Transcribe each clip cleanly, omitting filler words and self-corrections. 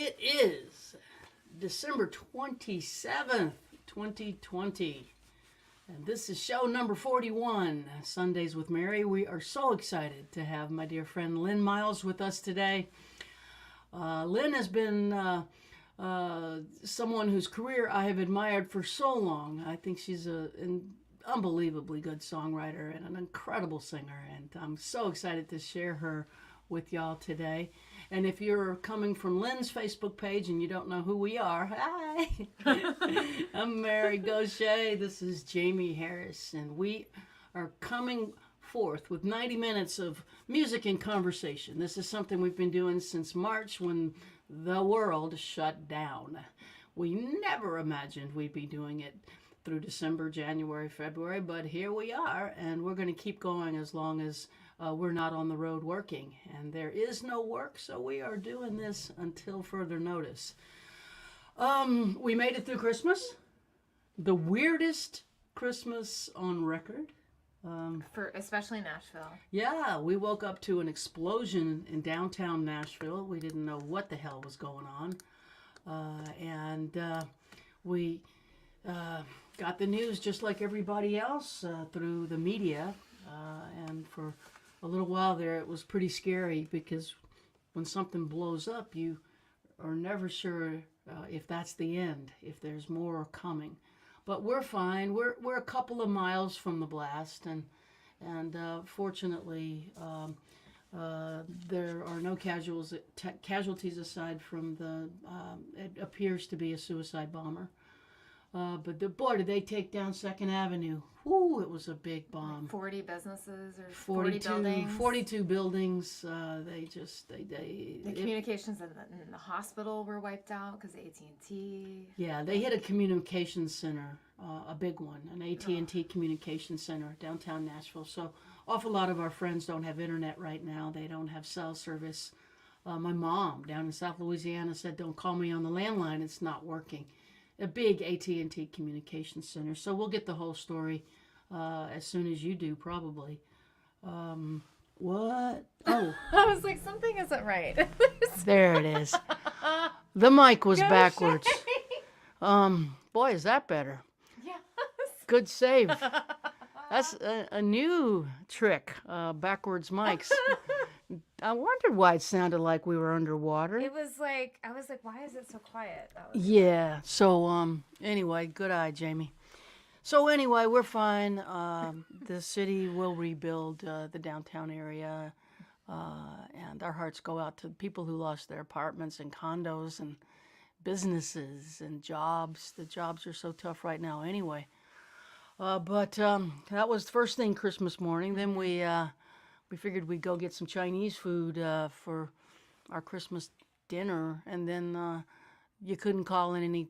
It is December 27th, 2020. And this is show number 41, Sundays with Mary. We are so excited to have my dear friend Lynn Miles with us today. Lynn has been someone whose career I have admired for so long. I think she's an unbelievably good songwriter and an incredible singer. And I'm so excited to share her with y'all today. And if you're coming from Lynn's Facebook page and you don't know who we are, hi! I'm Mary Gauthier. This is Jamie Harris. And we are coming forth with 90 minutes of music and conversation. This is something we've been doing since March when the world shut down. We never imagined we'd be doing it through December, January, February, but here we are, and we're going to keep going as long as we're not on the road working. And there is no work, so we are doing this until further notice. We made it through Christmas. The weirdest Christmas on record. For especially Nashville. Yeah, we woke up to an explosion in downtown Nashville. We didn't know what the hell was going on. And we got the news just like everybody else through the media. And for a little while there, it was pretty scary because when something blows up, you are never sure if that's the end, if there's more coming. But we're fine. We're a couple of miles from the blast, and fortunately, there are no casualties aside from it appears to be a suicide bomber. But boy, did they take down 2nd Avenue. Whoo, it was a big bomb. 40 businesses or 40 buildings. 42 buildings. The communications in the hospital were wiped out because AT&T. Yeah, they hit a communications center, a big one, an AT&T communications center downtown Nashville. So awful lot of our friends don't have internet right now. They don't have cell service. My mom down in South Louisiana said, "Don't call me on the landline. It's not working." A big AT&T communications center. So we'll get the whole story as soon as you do, probably. What? Oh. I was like, something isn't right. There it is. The mic was backwards. Boy, is that better. Yes. Good save. That's a new trick, backwards mics. I wondered why it sounded like we were underwater. It was like, I was like, why is it so quiet? Yeah. So, anyway, good eye, Jamie. So anyway, we're fine. The city will rebuild the downtown area, and our hearts go out to people who lost their apartments and condos and businesses and jobs. The jobs are so tough right now anyway. But that was the first thing Christmas morning. Then we figured we'd go get some Chinese food for our Christmas dinner, and then you couldn't call in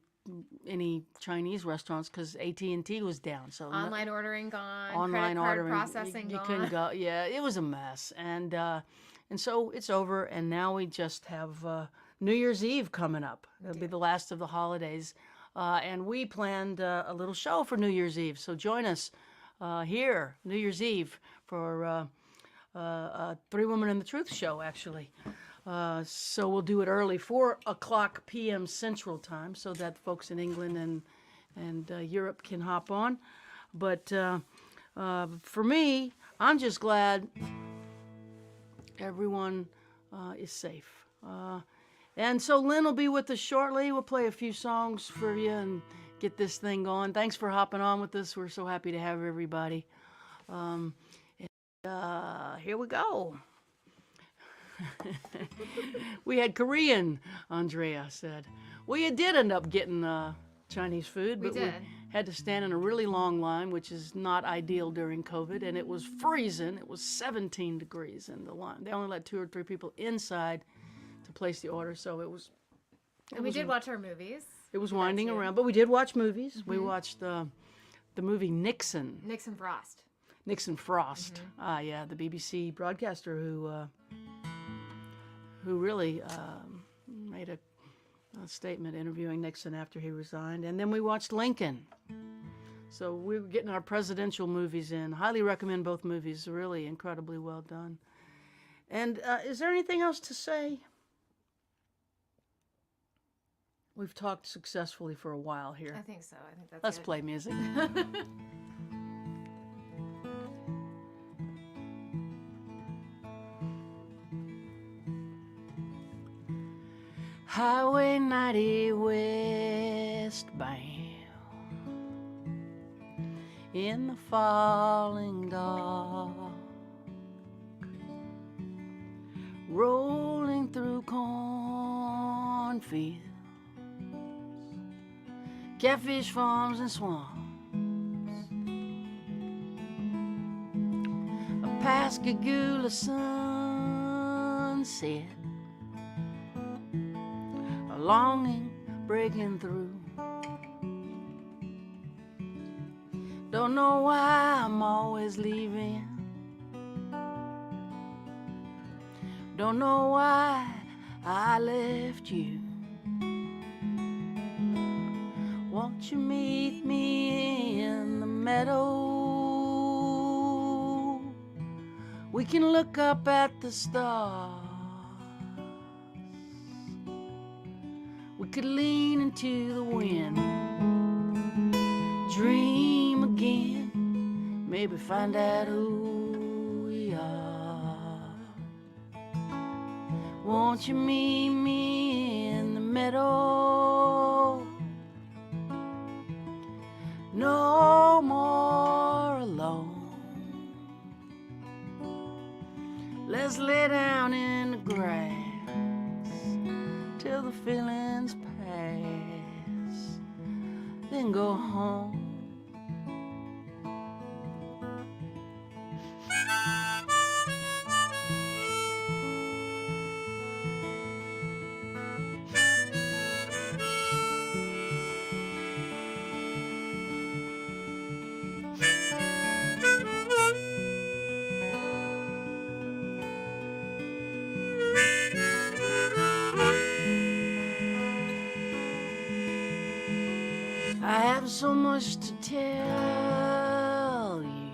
any Chinese restaurants because AT&T was down. So online ordering gone, online credit card ordering, processing you gone. couldn't go. Yeah, it was a mess, and so it's over, and now we just have New Year's Eve coming up. It'll be the last of the holidays, and we planned a little show for New Year's Eve. So join us here New Year's Eve for. 3 Women and the Truth show, actually. So we'll do it early, 4:00 p.m. Central Time, so that folks in England and Europe can hop on. But for me, I'm just glad everyone is safe. And so Lynn will be with us shortly. We'll play a few songs for you and get this thing going. Thanks for hopping on with us. We're so happy to have everybody. Here we go. We had Korean, Andrea said. Well, you did end up getting Chinese food, but we had to stand in a really long line, which is not ideal during COVID, and it was freezing. It was 17 degrees in the line. They only let 2 or 3 people inside to place the order, so it was... And we did watch our movies. It was winding around, but we did watch movies. Mm-hmm. We watched the movie Nixon. Nixon Frost. Nixon Frost, yeah, the BBC broadcaster who really made a statement interviewing Nixon after he resigned. And then we watched Lincoln. So we were getting our presidential movies in. Highly recommend both movies. Really incredibly well done. And is there anything else to say? We've talked successfully for a while here. I think so. I think that's Let's good. play music. Highway 90 westbound in the falling dark, rolling through cornfields, catfish farms and swamps, a Pascagoula sunset, a longing breaking through. Don't know why I'm always leaving. Don't know why I left you. Won't you meet me in the meadow? We can look up at the stars. We could lean into the wind, dream again, maybe find out who we are. Won't you meet me in the meadow? No more alone. Let's lay down in the grass till the feelings pass, then go home. I have so much to tell you,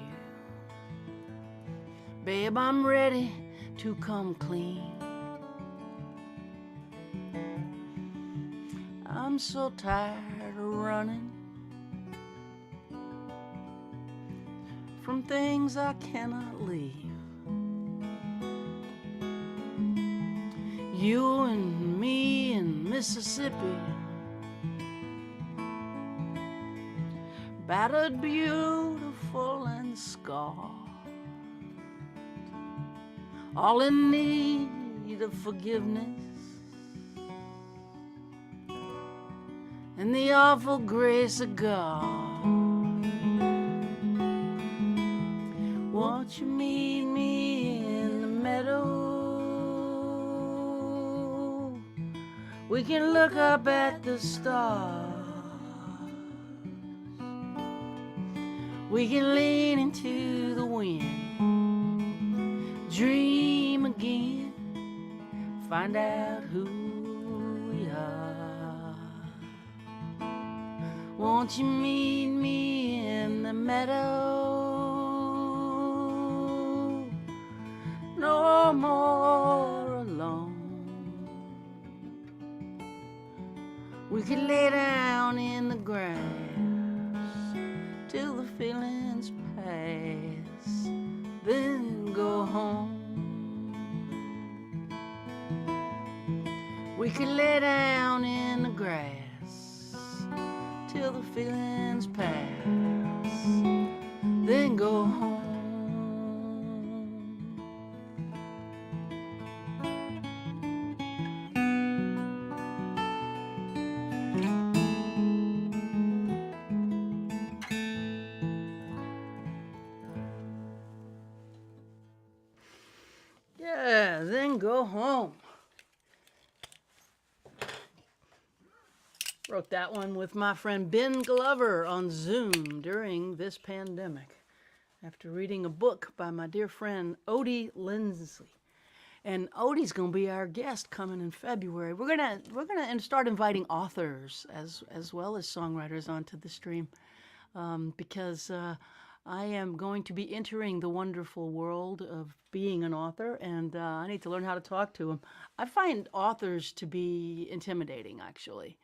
babe, I'm ready to come clean. I'm so tired of running from things I cannot leave. You and me in Mississippi, battered, beautiful, and scarred, all in need of forgiveness and the awful grace of God. Won't you meet me in the meadow? We can look up at the stars. We can lean into the wind, dream again, find out who we are. Won't you meet me in the meadow? No more alone. We could lay down in the grass till the feelings pass, then go home. We could lay down in the grass till the feelings pass, then go home. Yeah, then go home. Wrote that one with my friend Ben Glover on Zoom during this pandemic after reading a book by my dear friend Odie Lindsley. And Odie's going to be our guest coming in February. We're gonna start inviting authors as well as songwriters onto the stream because I am going to be entering the wonderful world of being an author, and I need to learn how to talk to them. I find authors to be intimidating, actually.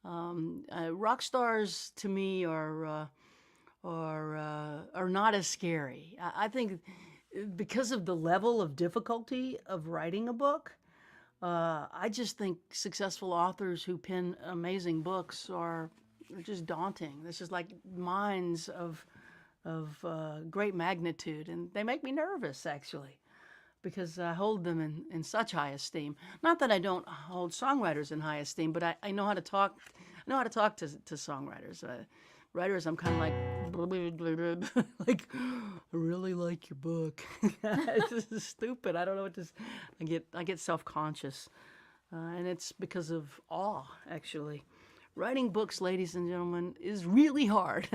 Rock stars to me are not as scary. I think because of the level of difficulty of writing a book, I just think successful authors who pen amazing books are just daunting. This is like minds of great magnitude, and they make me nervous actually because I hold them in such high esteem. Not that I don't hold songwriters in high esteem, but I know how to talk. I know how to talk to songwriters. Writers, I'm kind of like, like, I really like your book. This is stupid. I don't know what this. I get self-conscious, and it's because of awe. Actually, writing books, ladies and gentlemen, is really hard.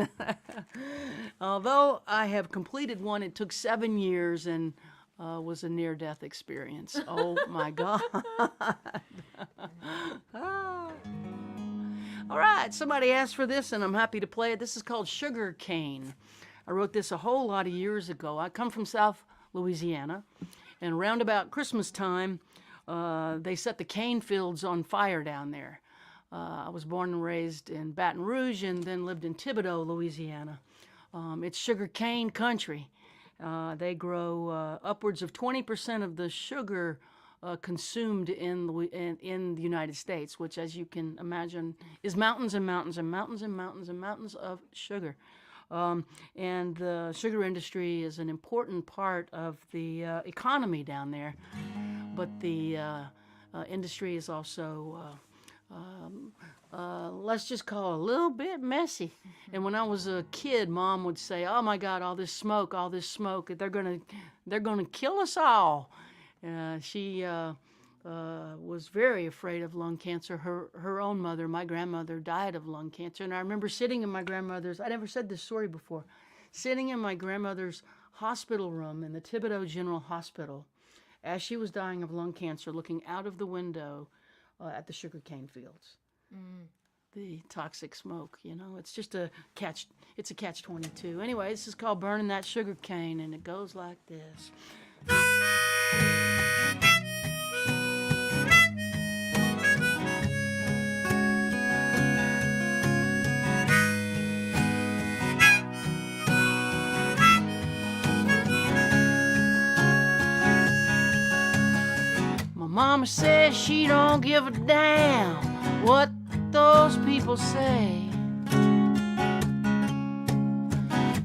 Although I have completed one, it took 7 years and was a near-death experience. Oh my God. Ah. All right, somebody asked for this, and I'm happy to play it. This is called Sugar Cane. I wrote this a whole lot of years ago. I come from South Louisiana, and around about Christmas time, they set the cane fields on fire down there. I was born and raised in Baton Rouge and then lived in Thibodaux, Louisiana. It's sugar cane country. They grow upwards of 20% of the sugar consumed in the United States, which, as you can imagine, is mountains and mountains and mountains and mountains and mountains of sugar. And the sugar industry is an important part of the economy down there. But the industry is also, let's just call it a little bit messy. And when I was a kid, Mom would say, "Oh my God, all this smoke, they're gonna kill us all." She was very afraid of lung cancer. Her own mother, my grandmother, died of lung cancer. And I remember sitting in my grandmother's, I never said this story before, sitting in my grandmother's hospital room in the Thibodaux General Hospital as she was dying of lung cancer, looking out of the window at the sugarcane fields. The toxic smoke, it's just it's a catch-22. Anyway, this is called Burning That Sugar Cane, and it goes like this. My mama says she don't give a damn what those people say.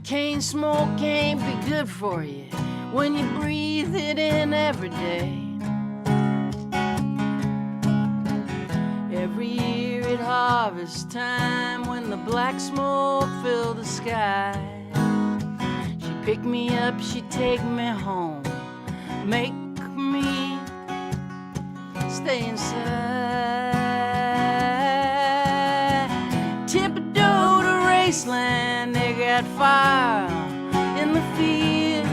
Cane smoke can't be good for you when you breathe it in every day. Every year at harvest time, when the black smoke filled the sky, she'd pick me up, she'd take me home, make me stay inside. Thibodaux to Raceland, they got fire in the field.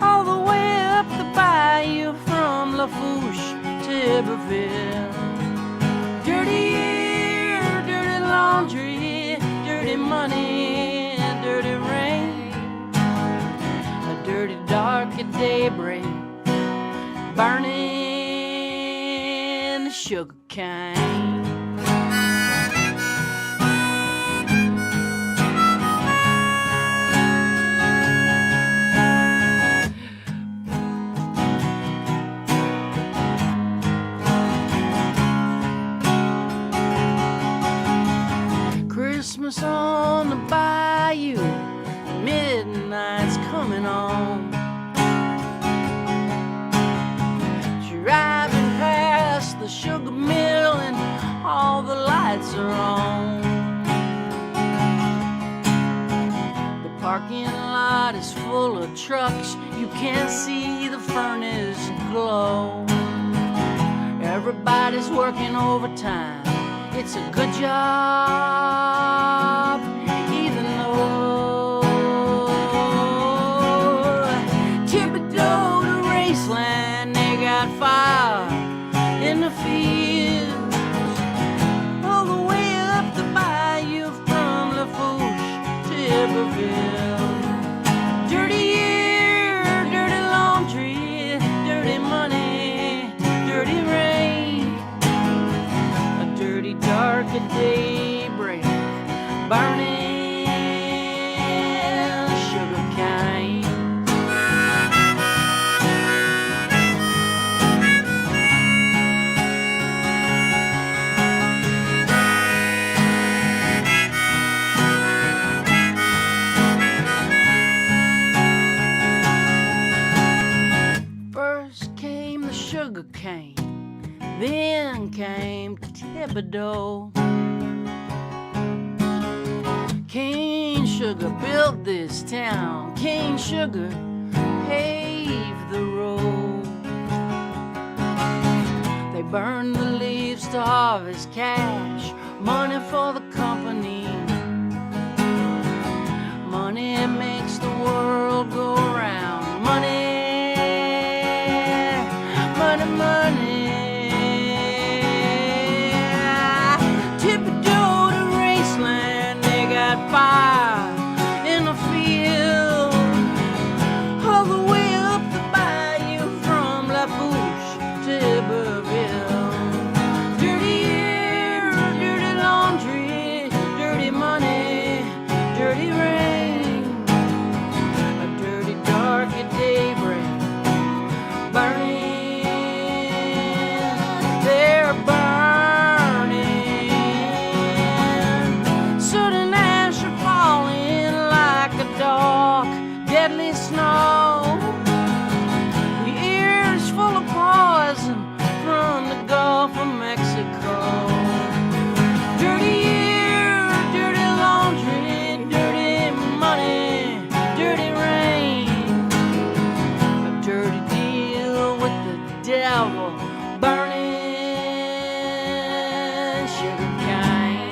All the way up the bayou from Lafourche to Iberville. Dirty air, dirty laundry, dirty money, dirty rain. A dirty dark at daybreak, burning the sugar cane. Christmas on the bayou, midnight's coming on. Driving past the sugar mill and all the lights are on. The parking lot is full of trucks, you can't see the furnace glow. Everybody's working overtime, it's a good job, even though Thibodaux to Raceland, they got fire in the fields. All the way up the bayou from Lafourche to Iberville. Dirty air, dirty laundry, dirty money, dirty rain. A dirty dog sugar cane. Then came Thibodeau. Cane sugar built this town. Cane sugar paved the road. They burned the leaves to harvest cash. Money for the company. Money makes the world go round. Money, money, money. Thibodeau to Raceland, they got fire in the field. All the way up the bayou from La Bouche to Iberville. Dirty air, dirty laundry, dirty money, dirty rain. A dirty dark at daybreak, burning, they're burning. Soot and ash are falling like a dark, deadly snow. The air is full of poison from the Gulf of Mexico. Dirty air, dirty laundry, dirty money, dirty rain. A dirty deal with the devil, burning sugar cane.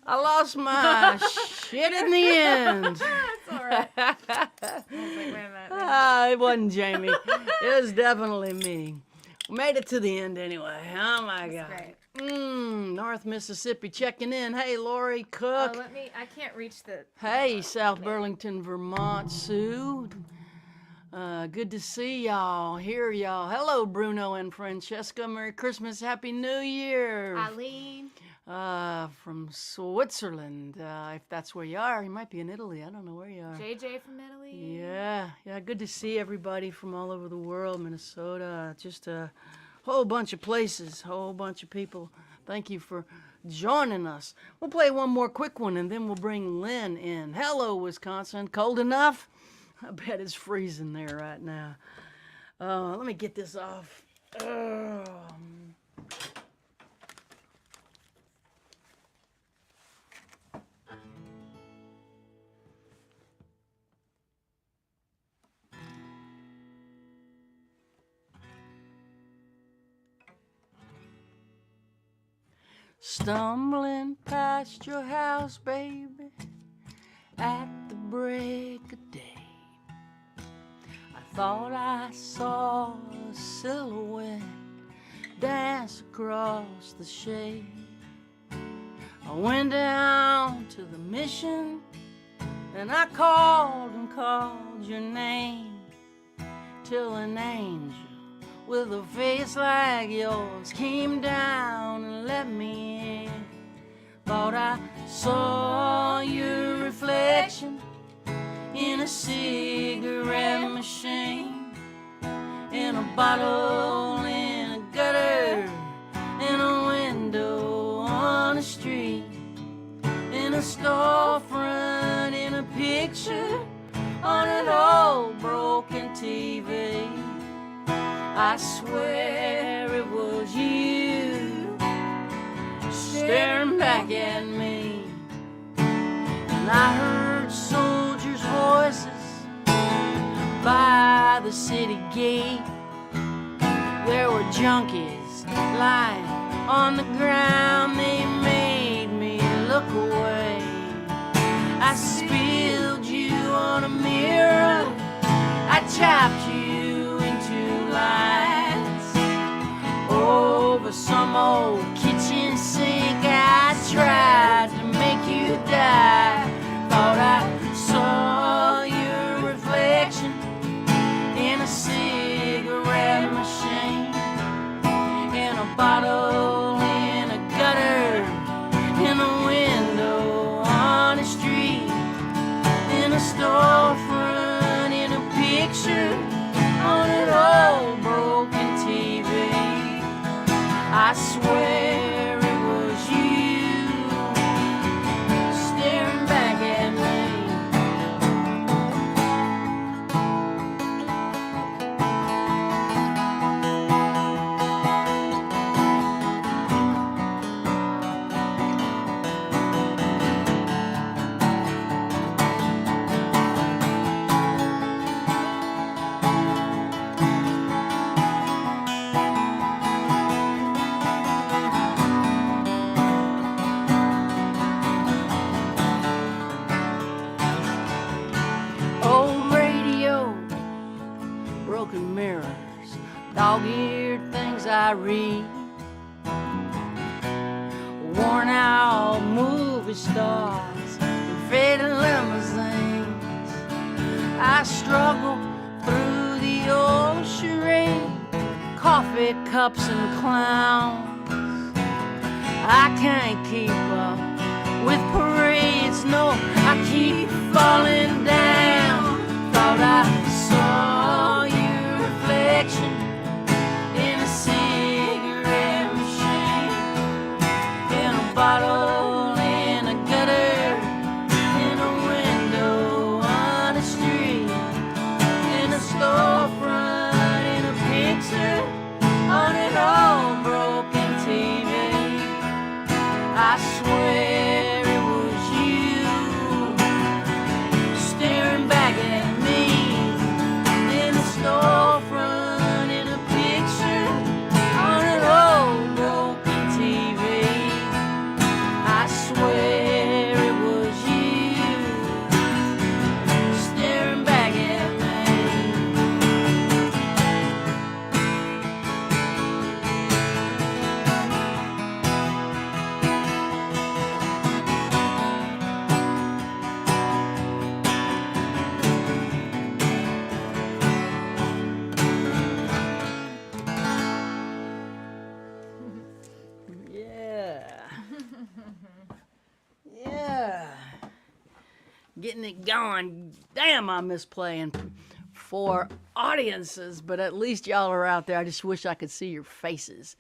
I lost my shit in the end. That's all right. I was like, wait a minute. It wasn't Jamie. It was definitely me. Made it to the end anyway. Oh my God. Great. North Mississippi checking in. Hey, Lori Cook. I can't reach the. Hey, South Burlington, Vermont, Sue. Good to see y'all, hear y'all. Hello, Bruno and Francesca. Merry Christmas, Happy New Year. Eileen. From Switzerland. If that's where you are, you might be in Italy. I don't know where you are. JJ from Italy. Yeah, good to see everybody from all over the world, Minnesota, just a whole bunch of places, whole bunch of people. Thank you for joining us. We'll play one more quick one and then we'll bring Lynn in. Hello, Wisconsin. Cold enough? I bet it's freezing there right now. Let me get this off. Stumbling past your house, baby, at the break of day. I thought I saw a silhouette dance across the shade. I went down to the mission and I called and called your name till an angel with a face like yours came down and let me in. Thought I saw your reflection in a cigarette machine, in a bottle, in a gutter, in a window on a street, in a storefront, in a picture on an old broken TV. I swear it was you staring back at me, and I heard soldiers' voices by the city gate. There were junkies lying on the ground, they made me look away. I spilled you on a mirror, I chopped you into lines over some old kitchen sink. I tried to make you die. Thought I saw your reflection in a cigarette machine, in a bottle, in a gutter, in a window on a street, in a storefront, in a picture dog-eared things I read, worn out movie stars, and faded limousines. I struggle through the old charade, coffee cups and clowns. I can't keep up with parades, no, I keep falling down. Thought I saw your reflection in a cigarette machine, in a bottle, in a gutter, in a window on a street, in a storefront, in a picture on an old broken TV. I swear it was you staring back at me in a storefront, in a picture on an old broken TV. I swear it was you staring back at me. Yeah. Getting it going. Damn, I miss playing for audiences, but at least y'all are out there. I just wish I could see your faces.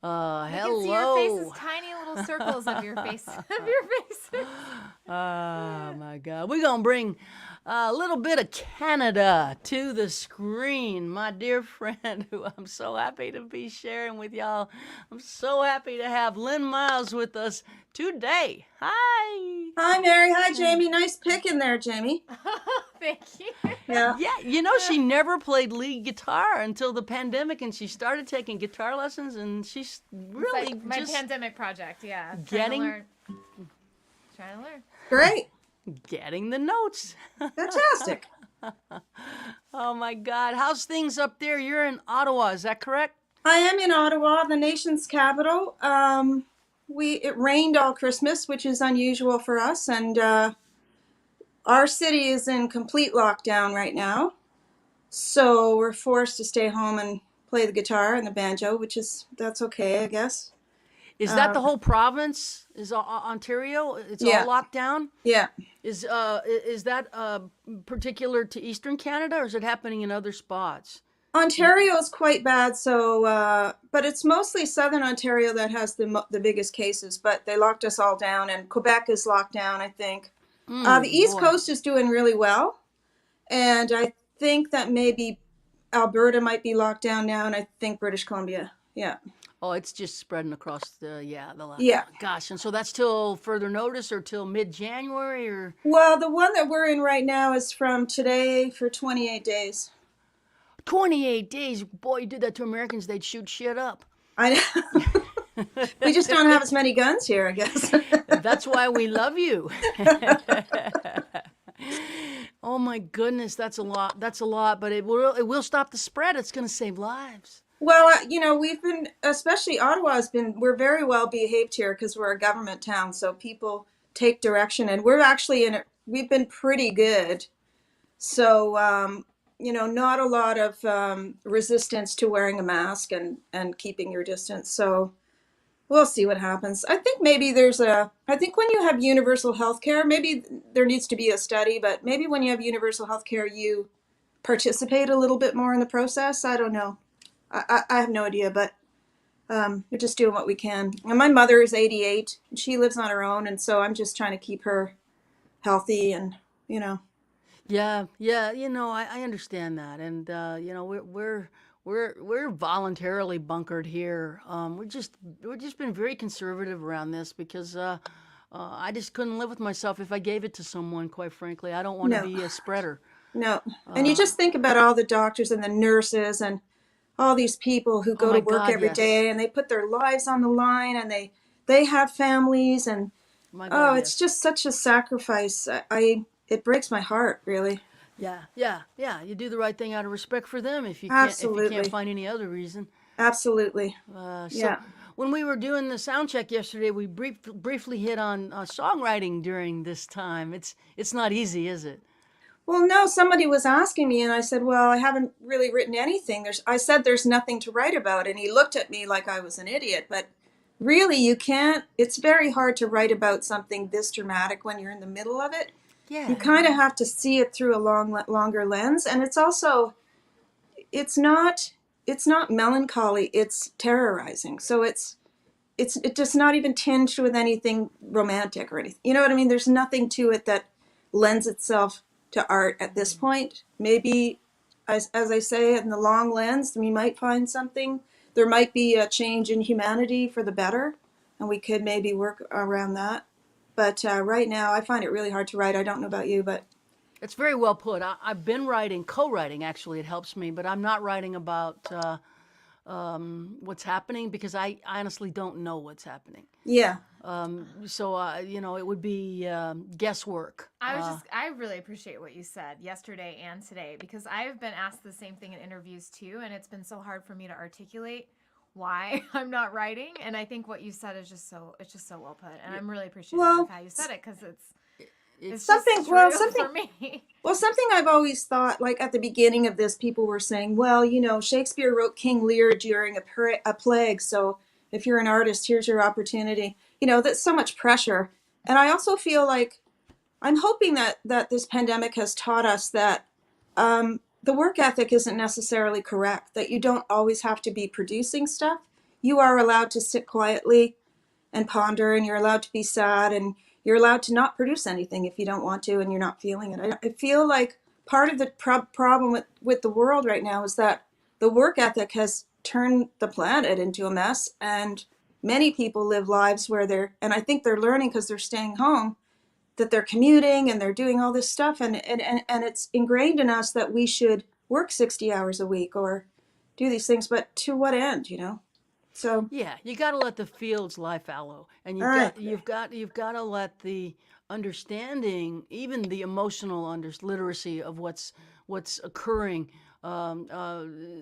I Hello. can see your faces, tiny little circles of your face, of your faces. Oh my God. We're going to bring a little bit of Canada to the screen. My dear friend, who I'm so happy to be sharing with y'all. I'm so happy to have Lynn Miles with us today. Hi. Hi, Mary. Hi, Jamie. Nice pick in there, Jamie. Thank you. Yeah. Yeah, you know, she never played lead guitar until the pandemic, and she started taking guitar lessons, and she's really It's like my just pandemic project, yeah. getting- Trying to learn. Great. getting the notes. Fantastic. Oh my God. How's things up there? You're in Ottawa, is that correct? I am in Ottawa, the nation's capital. It rained all Christmas, which is unusual for us, and our city is in complete lockdown right now. So we're forced to stay home and play the guitar and the banjo, that's okay, I guess. Is that the whole province? Is Ontario? It's Yeah. all locked down? Yeah. Is that particular to Eastern Canada, or is it happening in other spots? Ontario is quite bad, but it's mostly Southern Ontario that has the biggest cases. But they locked us all down, and Quebec is locked down, I think. The East Coast is doing really well, and I think that maybe Alberta might be locked down now, and I think British Columbia. Yeah. Oh, it's just spreading across the lockdown. Yeah. Gosh, and so that's till further notice, or till mid-January, or? Well, the one that we're in right now is from today for 28 days. 28 days. Boy, you did that to Americans, they'd shoot shit up. I We just don't have as many guns here, I guess. That's why we love you. Oh my goodness, that's a lot. That's a lot, but it will stop the spread. It's going to save lives. Well, we've been, especially we're very well behaved here because we're a government town, so people take direction, and we're actually we've been pretty good. So, not a lot of resistance to wearing a mask and keeping your distance. So we'll see what happens. I think maybe I think when you have universal health care, maybe there needs to be a study, but maybe when you have universal health care, you participate a little bit more in the process. I don't know. I have no idea, but we're just doing what we can. And my mother is 88, and she lives on her own, and so I'm just trying to keep her healthy and. Yeah, I understand that, and we're voluntarily bunkered here. We're just been very conservative around this because I just couldn't live with myself if I gave it to someone. Quite frankly, I don't want to be a spreader. No, and you just think about all the doctors and the nurses and all these people who go to work every day, and they put their lives on the line, and they have families, and it's just such a sacrifice. It breaks my heart, really. Yeah. You do the right thing out of respect for them if you can't Absolutely. find any other reason. Absolutely. So Yeah. when we were doing the sound check yesterday, we briefly hit on songwriting during this time. It's not easy, is it? Well, no, somebody was asking me, and I said, "Well, I haven't really written anything." I said, "There's nothing to write about," and he looked at me like I was an idiot. But really, you can't. It's very hard to write about something this dramatic when you're in the middle of it. You Yeah. kind of have to see it through a longer lens, and it's also, it's not, it's not melancholy. It's terrorizing. So it's just not even tinged with anything romantic or anything. You know what I mean? There's nothing to it that lends itself to art at this point. Maybe, as I say, in the long lens, we might find something. There might be a change in humanity for the better, and we could maybe work around that. But right now, I find it really hard to write. I don't know about you, but It's very well put. I've been writing, co-writing actually. It helps me, but I'm not writing about what's happening because I honestly don't know what's happening. yeah. So it would be guesswork. I really appreciate what you said yesterday and today because I've been asked the same thing in interviews too, and it's been so hard for me to articulate why I'm not writing. And I think what you said is it's just so well put, and I'm really appreciative Well, of how you said it because it's something. just Well, true something. for me. Well, something I've always thought, like at the beginning of this, people were saying, well, Shakespeare wrote King Lear during a plague. So if you're an artist, here's your opportunity. That's so much pressure. And I also feel like I'm hoping that this pandemic has taught us that the work ethic isn't necessarily correct, that you don't always have to be producing stuff. You are allowed to sit quietly and ponder, and you're allowed to be sad, and you're allowed to not produce anything if you don't want to and you're not feeling it. I feel like part of the problem with the world right now is that the work ethic has turned the planet into a mess, and many people live lives where and I think they're learning because they're staying home, that they're commuting and they're doing all this stuff, and it's ingrained in us that we should work 60 hours a week or do these things, but to what end? So, Yeah, you got to let the fields lie fallow, and all right. you've got to let the understanding, even the emotional literacy of what's occurring,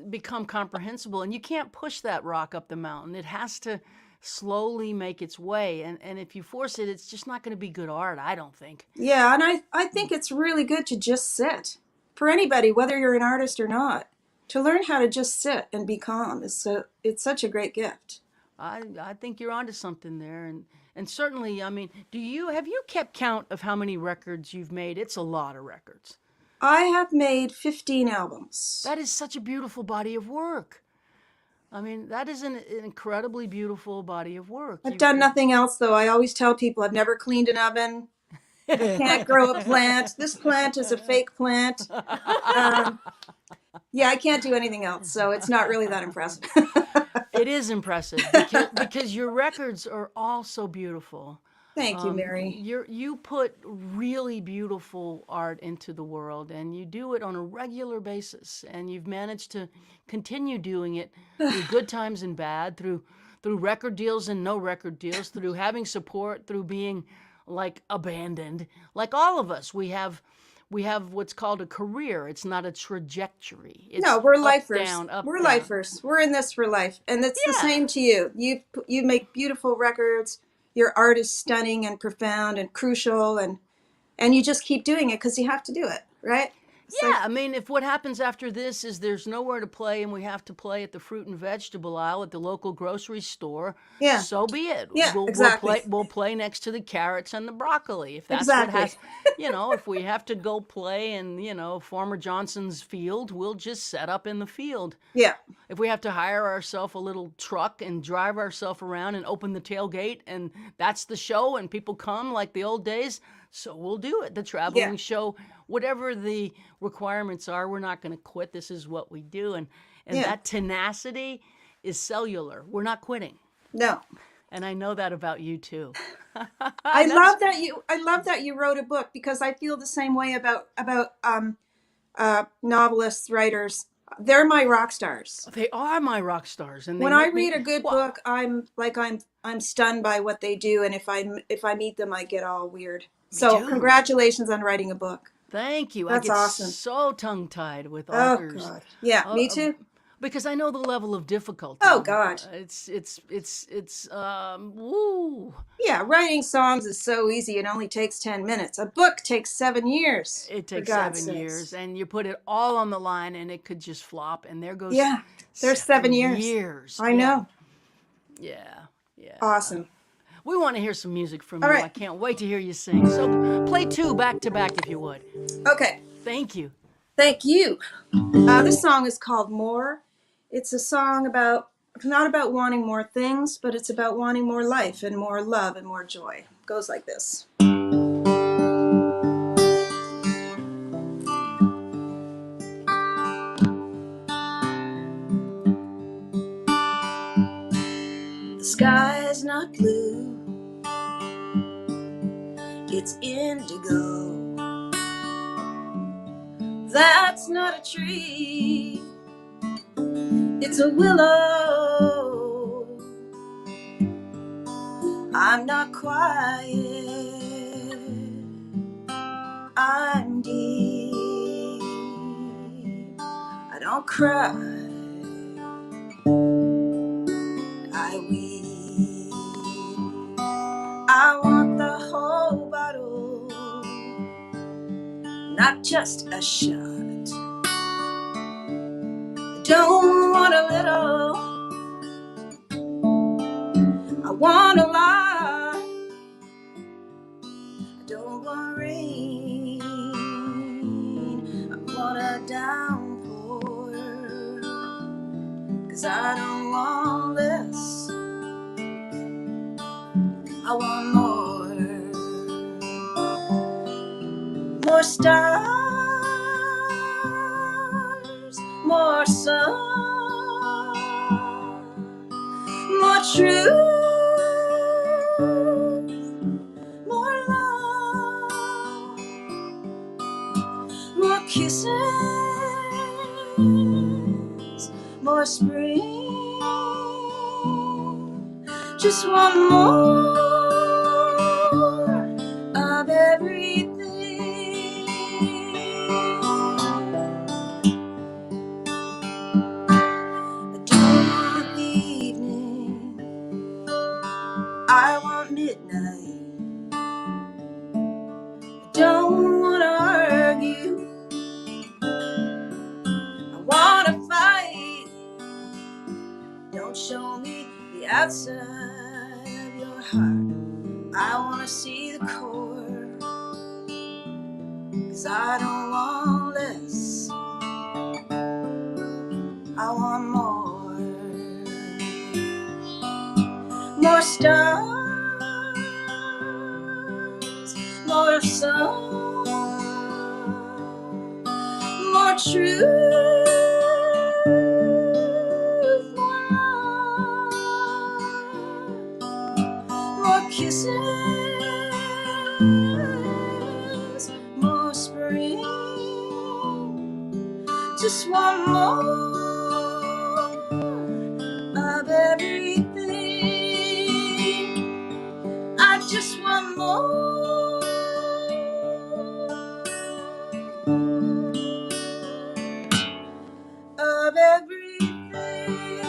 become comprehensible. And you can't push that rock up the mountain. It has to slowly make its way, and if you force it, it's just not going to be good art. I don't think. Yeah, and I think it's really good to just sit. For anybody, whether you're an artist or not, to learn how to just sit and be calm it's such a great gift. I think you're onto something there, and certainly, I mean, have you kept count of how many records you've made? It's a lot of records. I have made 15 albums. That is such a beautiful body of work. I mean, that is an incredibly beautiful body of work. I've done nothing else though. I always tell people I've never cleaned an oven. I can't grow a plant. This plant is a fake plant. Um, yeah, I can't do anything else, so it's not really that impressive. It is impressive because your records are all so beautiful. Thank you, Mary. You put really beautiful art into the world, and you do it on a regular basis, and you've managed to continue doing it through good times and bad, through record deals and no record deals, through having support, through being like abandoned. Like all of us, we have what's called a career. It's not a trajectory. It's No, we're up, lifers. down, up, We're down. lifers. We're in this for life, and it's the Yeah. same to you. You make beautiful records. Your art is stunning and profound and crucial, and you just keep doing it because you have to do it, right? It's like, Yeah, I mean, if what happens after this is there's nowhere to play and we have to play at the fruit and vegetable aisle at the local grocery store, yeah, so be it. yeah, We'll exactly, we'll play next to the carrots and the broccoli. If that's what exactly. has, if we have to go play in, Farmer Johnson's field, we'll just set up in the field. Yeah, If we have to hire ourselves a little truck and drive ourselves around and open the tailgate and that's the show and people come like the old days, so we'll do it. The yeah, traveling show, whatever the requirements are, we're not going to quit. This is what we do. And yeah. that tenacity is cellular. We're not quitting. No, And I know that about you too. I love that you wrote a book because I feel the same way about novelists, writers. They're my rock stars. They are my rock stars, and they When I make me read a good well. book, I'm stunned by what they do, and if I meet them, I get all weird. So Too. congratulations on writing a book. Thank you. I That's get awesome. so tongue-tied with Oh authors. God. Yeah, Uh, me uh, too. because I know the level of Oh difficulty. God. It's woo. Yeah, writing songs is so easy. It only takes 10 minutes. A book takes 7 years, It for takes God's 7 years, sakes. and you put it all on the line, and it could just flop, and there goes Yeah, there's 7 seven years. years. I Yeah, know. yeah, yeah. Awesome. We want to hear some music from All you. I right. can't wait to hear you sing. So play two back to back if you would. Okay. Thank you. Thank you. This song is called More. It's a song about, not about wanting more things, but it's about wanting more life and more love and more joy. It goes like this. The sky is not blue, it's indigo. That's not a tree, it's a willow. I'm not quiet, I'm deep. I don't cry, I weep. I want the whole bottle, not just a shot. I don't want a little, I want a lot. I don't want rain, I want a downpour. 'Cause I don't want less, I want more. More stars, more sun, more truth, more love, more kisses, more spring. Just want more of everything. I don't want the evening, I want midnight. I don't want to argue, I want to fight. Don't show me the outside of your heart, I want to see the core. 'Cause I don't want less, I want more. More stars, more sun, more truth, more love, more kisses, more spring. Just want more of everything. I just want more of everything.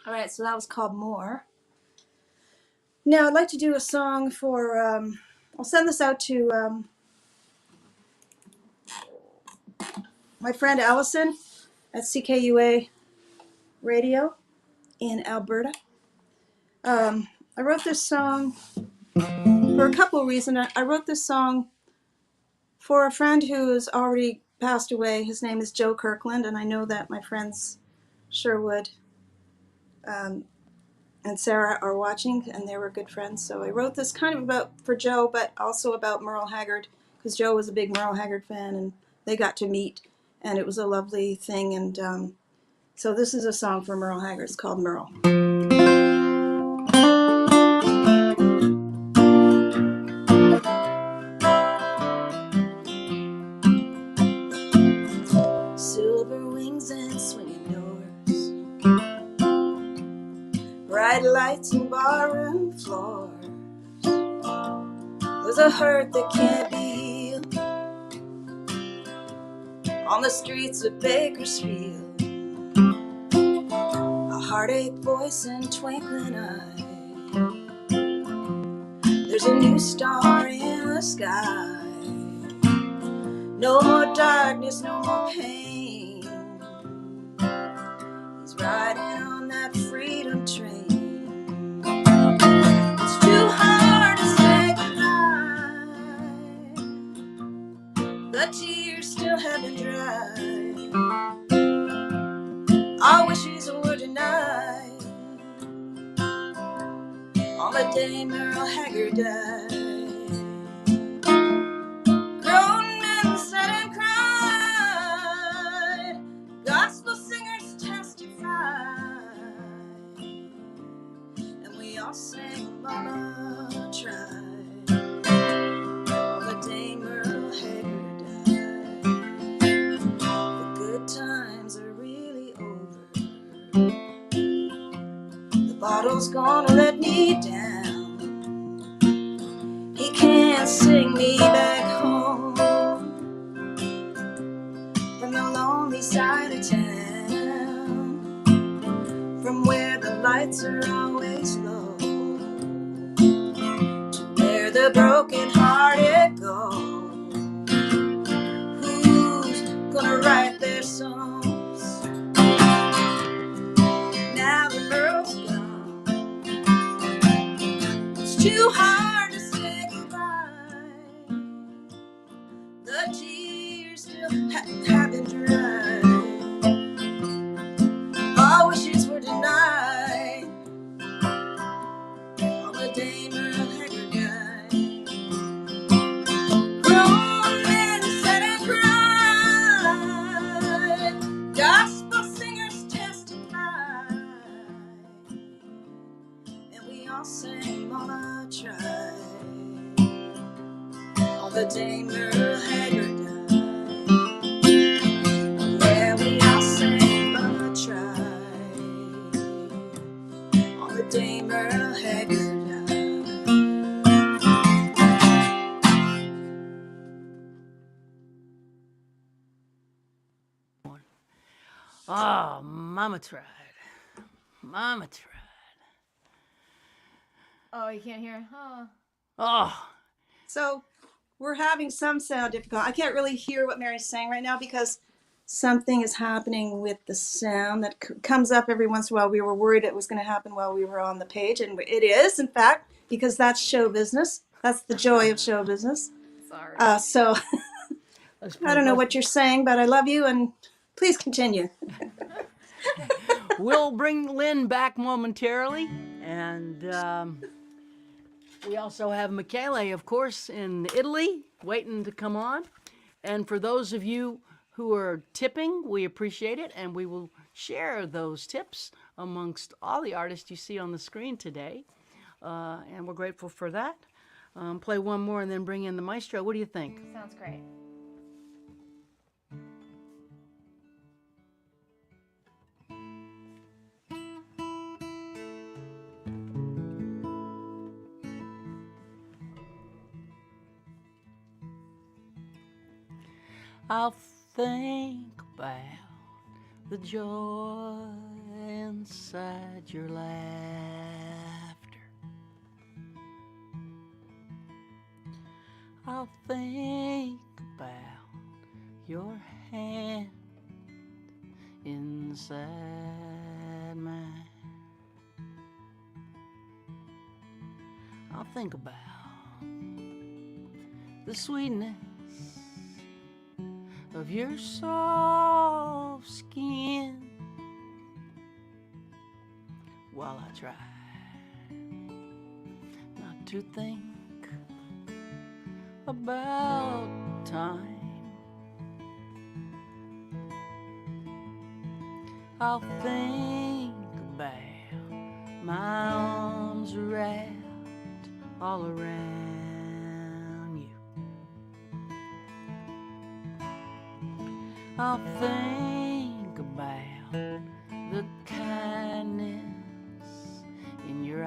All right, so that was called More. Now I'd like to do a song for, I'll send this out to my friend Allison at CKUA Radio in Alberta. I wrote this song for a couple of reasons. I wrote this song for a friend who has already passed away. His name is Joe Kirkland, and I know that my friends Sherwood and Sarah are watching, and they were good friends. So I wrote this kind of about for Joe, but also about Merle Haggard, because Joe was a big Merle Haggard fan, and they got to meet, and it was a lovely thing. And so this is a song for Merle Haggard. It's called Merle. lights and barroom floors. There's a hurt that can't be healed on the streets of Bakersfield. A heartache voice and twinkling eye. There's a new star in the sky. No more darkness, no more pain. He's riding on that freedom train. It's too hard to say goodbye. The tears still haven't dried. Our wishes were denied on the day Merle Haggard died. Grown men sat and cried. Gospel singers testified. And we all sang Mama Tried on the day Merle Haggard died. The good times are really over. The bottle's gonna let me down. He can't sing me back home from the lonely side of town, from where the lights are always low, to where the broken-hearted go. Who's gonna write their songs now the Merle's gone? It's too hard to say goodbye. The tears still haven't dried. Our wishes were denied on the day Merle Haggard died. Grown men sat and cried. Gospel singers testified. And we all sang Mama Tried on the day Merle Haggard died. Yeah, we all sang Mama Tried on the day Merle Haggard died. Oh, Mama tried. Mama tried. Oh, you can't hear? Oh. Oh, So we're having some sound difficulty. I can't really hear what Mary's saying right now because something is happening with the sound that comes up every once in a while. We were worried it was going to happen while we were on the page, and it is, in fact, because that's show business. That's the joy of show business. Sorry. So that's I don't know what you're saying, but I love you, and please continue. We'll bring Lynn back momentarily, and we also have Michele, of course, in Italy, waiting to come on. And for those of you who are tipping, we appreciate it, and we will share those tips amongst all the artists you see on the screen today, and we're grateful for that. Play one more and then bring in the maestro. What do you think? Sounds great. I'll think about the joy inside your laughter. I'll think about your hand inside mine. I'll think about the sweetness of your soft skin while I try not to think about time. I'll think about my arms wrapped all around you. I'll think about the kindness in your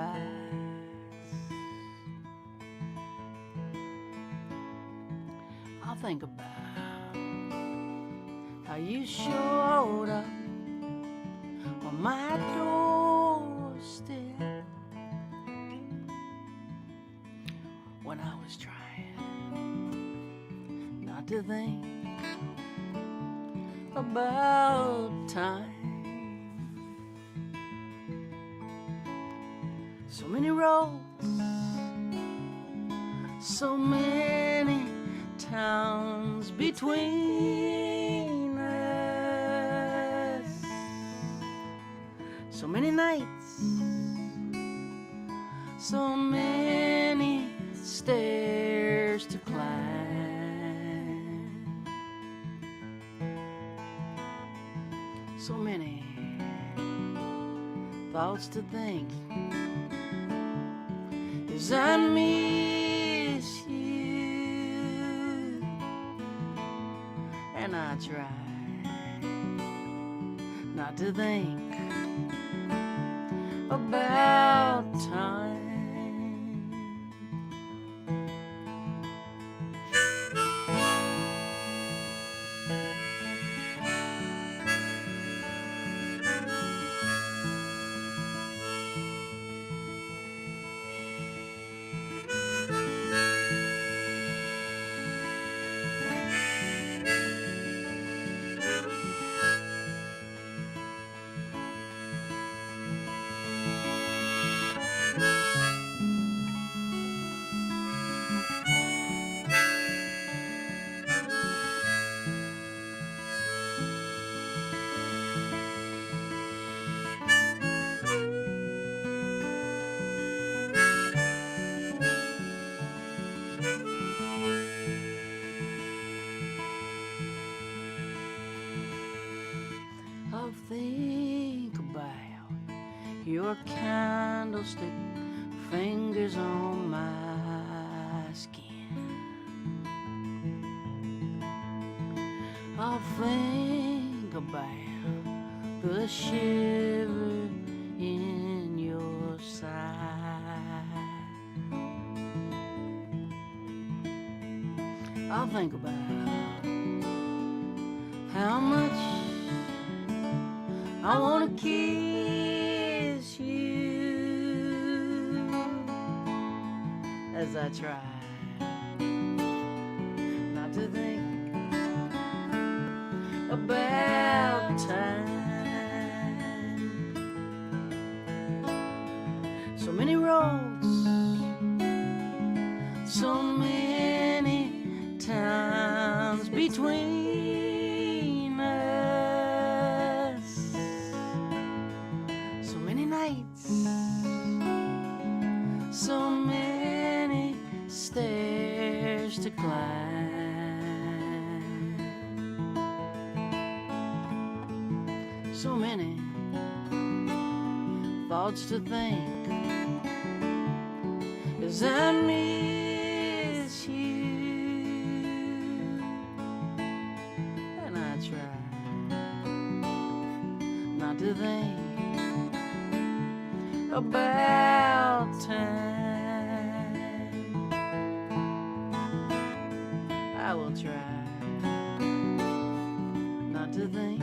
think about how you showed up on my doorstep when I was trying not to think about time. So many roads, so many towns between us, so many nights, so many stairs to climb, so many thoughts to think as I miss you, and I try not to think about time. I'll think about your candlestick fingers on my skin. I'll think about the shiver in your side. I'll think about how much I wanna kiss you as I try not to think about time. So many roads, so many towns between us, so many nights, so many stairs to climb, so many thoughts to think as I miss you, and I try not to think about time. I will try not to think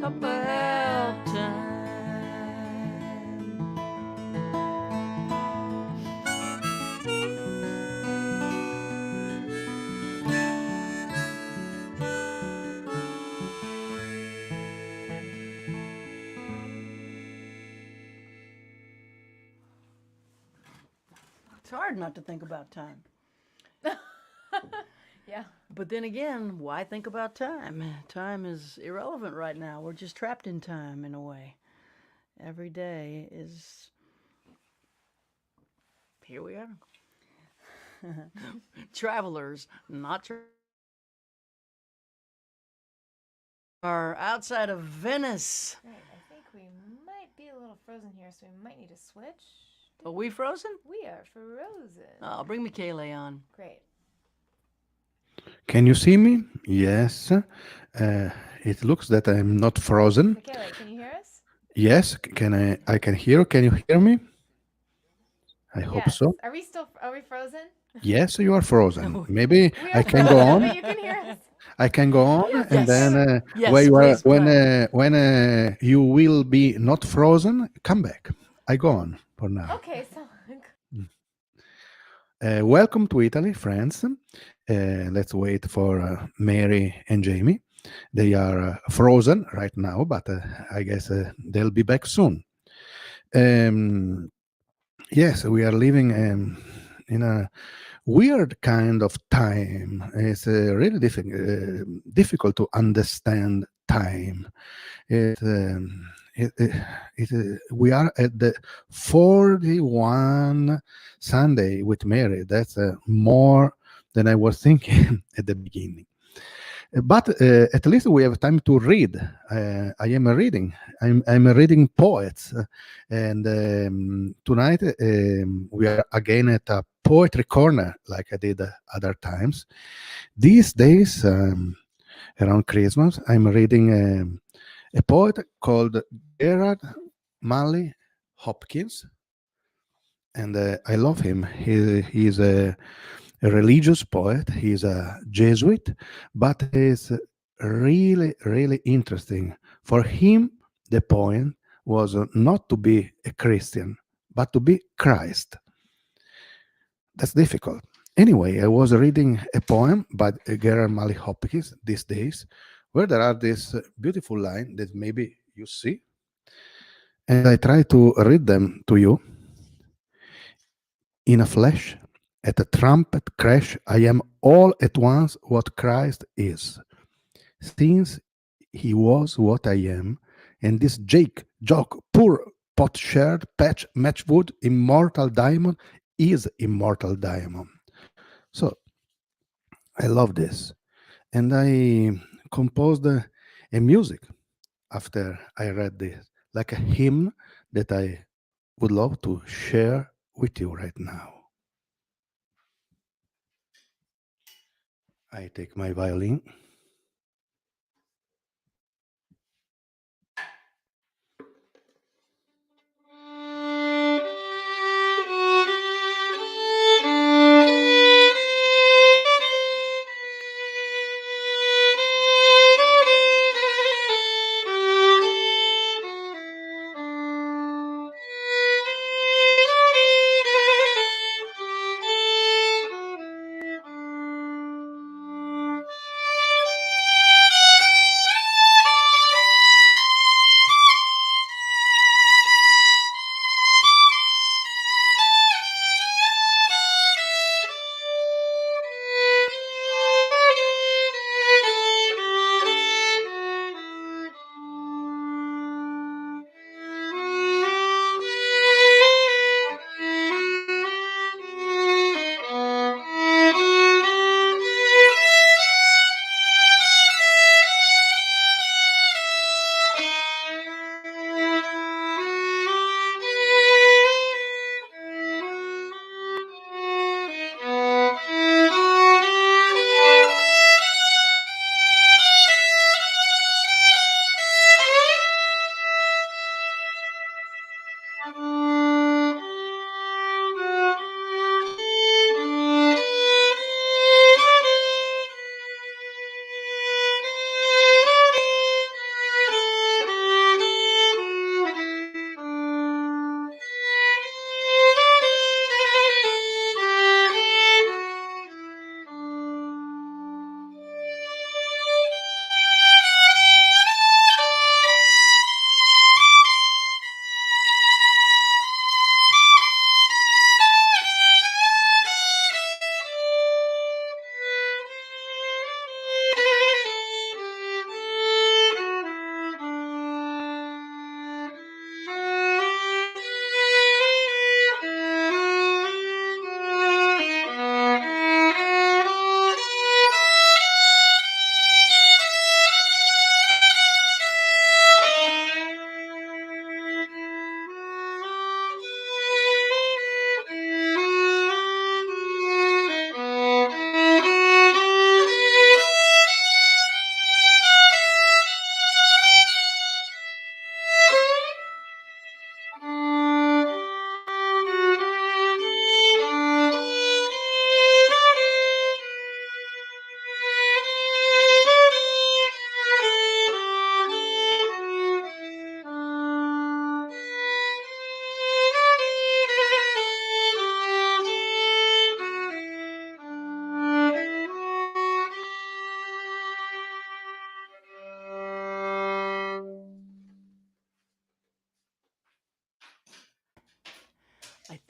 about time. It's hard not to think about time. Yeah. But then again, why think about time? Time is irrelevant right now. We're just trapped in time in a way. Every day is. Here we are. Travelers, not are outside of Venice. Right. I think we might be a little frozen here, so we might need to switch. Are we frozen? We are frozen. Oh, bring Michele on. Great. Can you see me? Yes. It looks that I'm not frozen. Michele, can you hear us? Yes. Can I can hear. Can you hear me? I hope Yes. so. Are we frozen? Yes, you are frozen. Oh, Maybe We I are can go frozen, on. but you can hear us. I can go on, Yes, and okay. yes. then Yes, please go ahead. when you will be not frozen, come back. I go on for now. Okay, so Welcome to Italy, friends. Let's wait for Mary and Jamie. They are frozen right now, but I guess they'll be back soon. Um, yes, we are living in a weird kind of time. It's really difficult to understand time. It, we are at the 41 Sunday with Mary. That's more than I was thinking at the beginning. But at least we have time to read. I am reading. I'm reading poets, and tonight we are again at a poetry corner, like I did other times. These days, around Christmas, I'm reading a poet called Gerard Manley Hopkins, and I love him. He's a religious poet. He's a Jesuit, but he's really, really interesting. For him, the point was not to be a Christian, but to be Christ. That's difficult. Anyway, I was reading a poem by Gerard Manley Hopkins these days, where there are this beautiful line that maybe you see, and I try to read them to you. In a flash, at a trumpet crash, I am all at once what Christ is. Since he was what I am, and this Jake, Jock, poor potsherd, patch, matchwood, immortal diamond is immortal diamond. So I love this. And I composed a music after I read this, like a hymn that I would love to share with you right now. I take my violin.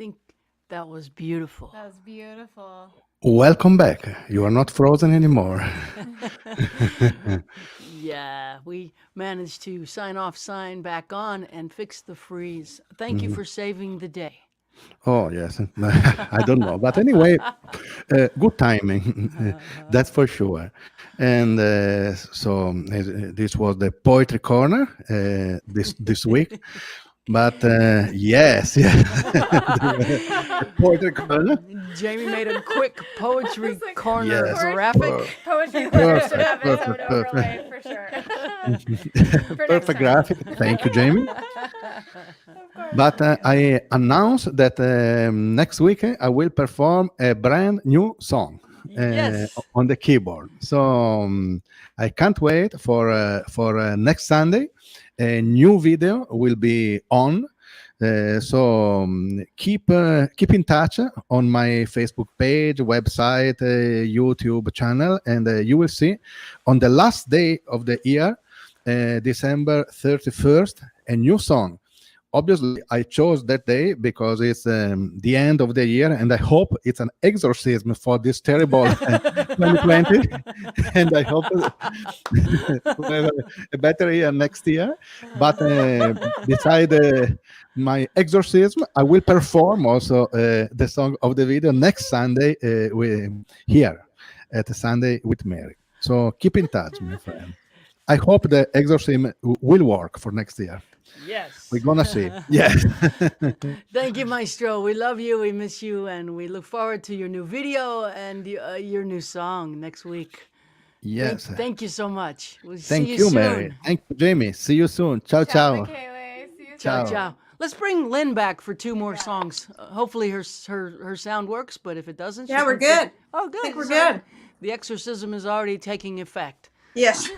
think that was beautiful. That was beautiful. Welcome back. You are not frozen anymore. Yeah, we managed to sign off, sign back on, and fix the freeze. Thank you for saving the day. Oh, yes. I don't know. But anyway, good timing. That's for sure. And this was the Poetry Corner this week. But yes, yeah. The Poetry Corner. Jamie made a quick poetry It's like, corner Yes. graphic. Poetry corner should Perfect, have its own perfect, overlay for sure. For next Perfect time. graphic. Thank you, Jamie. But I announced that next week I will perform a brand new song Yes. on the keyboard. So I can't wait for next Sunday. A new video will be on. Keep in touch on my Facebook page, website, YouTube channel, and you will see on the last day of the year, December 31st, a new song. Obviously, I chose that day because it's the end of the year, and I hope it's an exorcism for this terrible 2020. And I hope we have a better year next year. But beside my exorcism, I will perform also the song of the video next Sunday here at Sunday with Mary. So keep in touch, my friend. I hope the exorcism will work for next year. Yes. We're gonna see. Yes. Thank you, Maestro. We love you. We miss you. And we look forward to your new video and your new song next week. Yes. Thank you so much. We'll Thank see you you, soon. Mary. Thank you, Jamie. See you soon. Ciao, Ciao, ciao. Michele. See you Ciao, soon. ciao. Let's bring Lynn back for 2 more songs. Hopefully her sound works, but if it doesn't, Yeah, she we're can good. Oh, good. I think we're So good. The exorcism is already taking effect. Yes.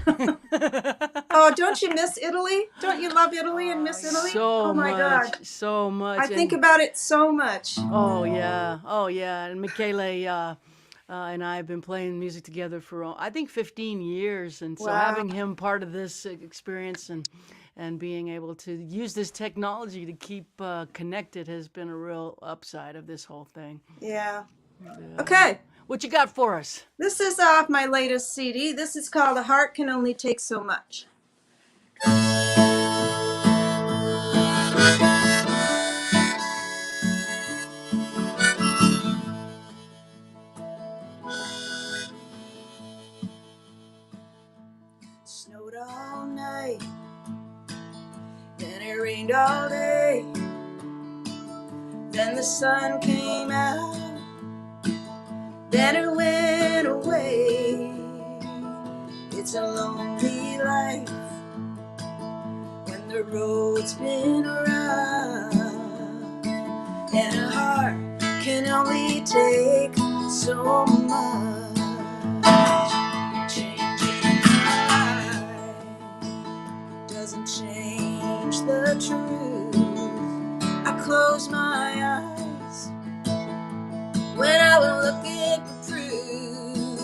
Oh, don't you miss Italy? Don't you love Italy and miss Italy? So Oh my much, God. so much. I think And- about it so much. Oh yeah. And Michele and I have been playing music together for I think 15 years, and so Wow. having him part of this experience and being able to use this technology to keep connected has been a real upside of this whole thing. Yeah. Okay. What you got for us? This is off my latest CD. This is called A Heart Can Only Take So Much. Snowed all night, then it rained all day, then the sun came out, then it went away. It's a lonely life when the road's been rough, and a heart can only take so much. Changing life doesn't change the truth. I close my eyes when I would look at the proof.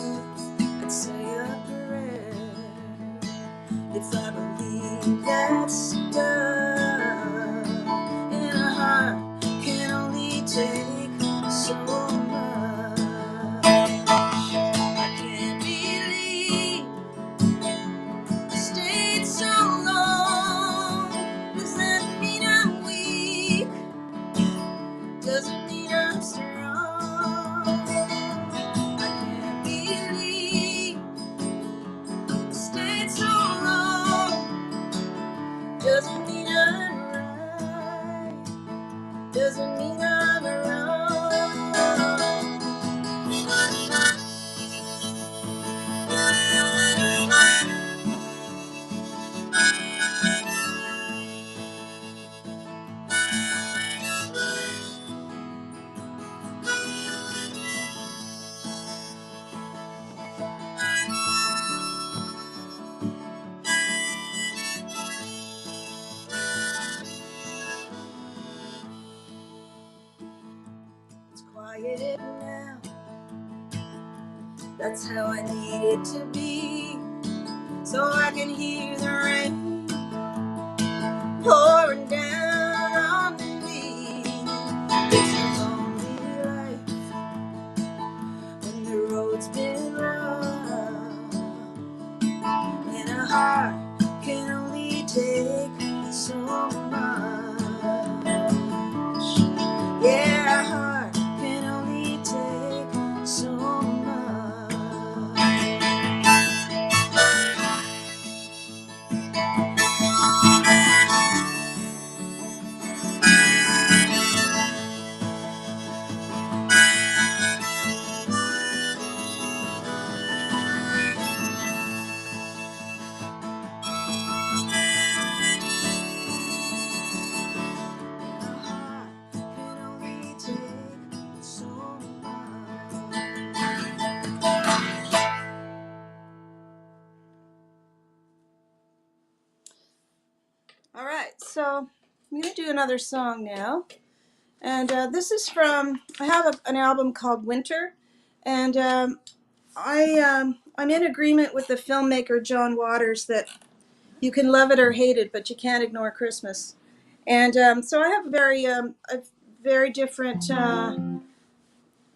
I'd say a prayer if I believe that's done. And a heart can only take so much. I can't believe I stayed so long. Does that mean I'm weak? Doesn't mean I'm strong. I can't believe I stayed so long. Doesn't mean I'm right. Doesn't mean I'm wrong. It's quiet now. That's how I need it to be, so I can hear the rain pouring down on me. It's heart can only take so much. Yeah, a heart can only take so much. All right, so I'm going to do another song now. And this is from, I have an album called Winter. And I'm in agreement with the filmmaker John Waters that you can love it or hate it, but you can't ignore Christmas. And so I have a very different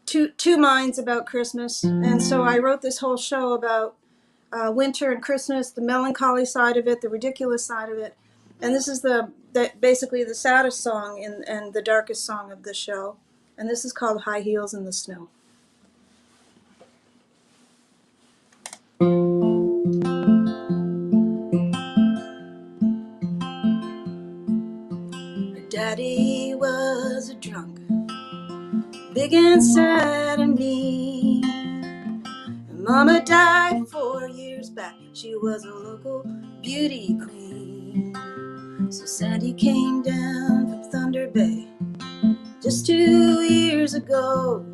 two minds about Christmas. And so I wrote this whole show about winter and Christmas, the melancholy side of it, the ridiculous side of it. And this is basically the saddest song and the darkest song of the show. And this is called High Heels in the Snow. Her daddy was a drunk, big and sad and mean. Her mama died 4 years back. She was a local beauty queen. So Sandy came down from Thunder Bay just 2 years ago.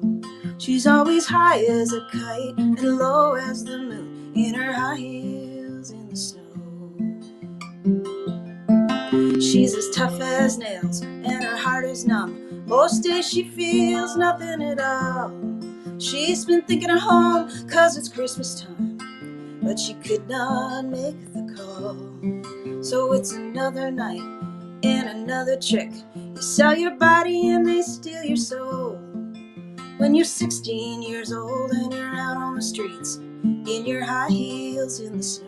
She's always high as a kite and low as the moon in her high heels in the snow. She's as tough as nails and her heart is numb. Most days she feels nothing at all. She's been thinking of home 'cause it's Christmas time, but she could not make the call. So it's another night and another trick. You sell your body and they steal your soul. When you're 16 years old and you're out on the streets in your high heels in the snow.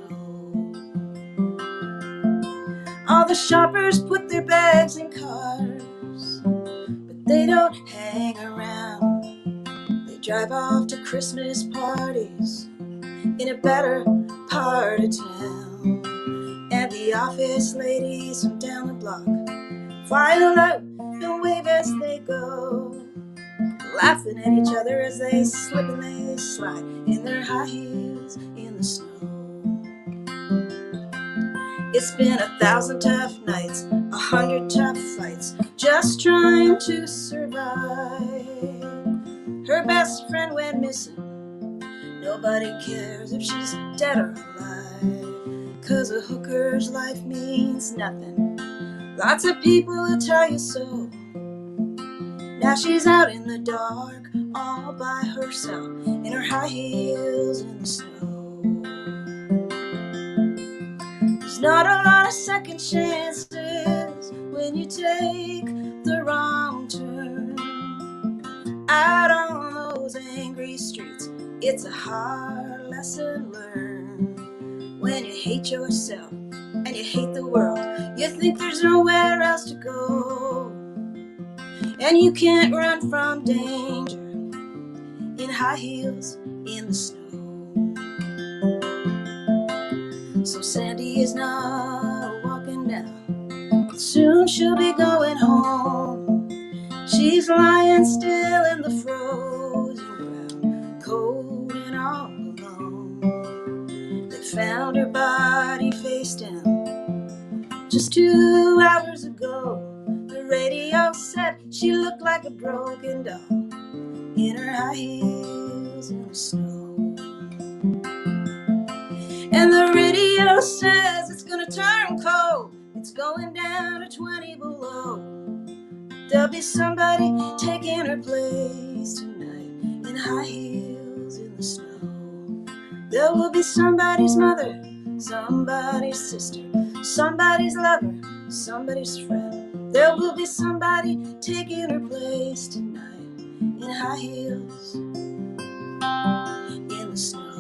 All the shoppers put their bags in cars, but they don't hang around. They drive off to Christmas parties in a better part of town. And the office ladies from down the block file out and wave as they go, laughing at each other as they slip and they slide in their high heels in the snow. It's been 1,000 tough nights, 100 tough fights, just trying to survive. Her best friend went missing. Nobody cares if she's dead or alive, 'cause a hooker's life means nothing. Lots of people will tell you so. Now she's out in the dark, all by herself, in her high heels in the snow. There's not a lot of second chances when you take the wrong turn. Out on those angry streets, it's a hard lesson learned. When you hate yourself and you hate the world, you think there's nowhere else to go. And you can't run from danger in high heels in the snow. So Sandy is not walking down, but soon she'll be going home. She's lying still in the frozen ground, cold and all alone. They found her body face down just 2 hours ago. The radio said she looked like a broken doll in her high heels in the snow. And the radio says it's gonna turn cold. It's going down to 20 below. There'll be somebody taking her place tonight in high heels in the snow. There will be somebody's mother, somebody's sister, somebody's lover, somebody's friend. There will be somebody taking her place tonight in high heels in the snow.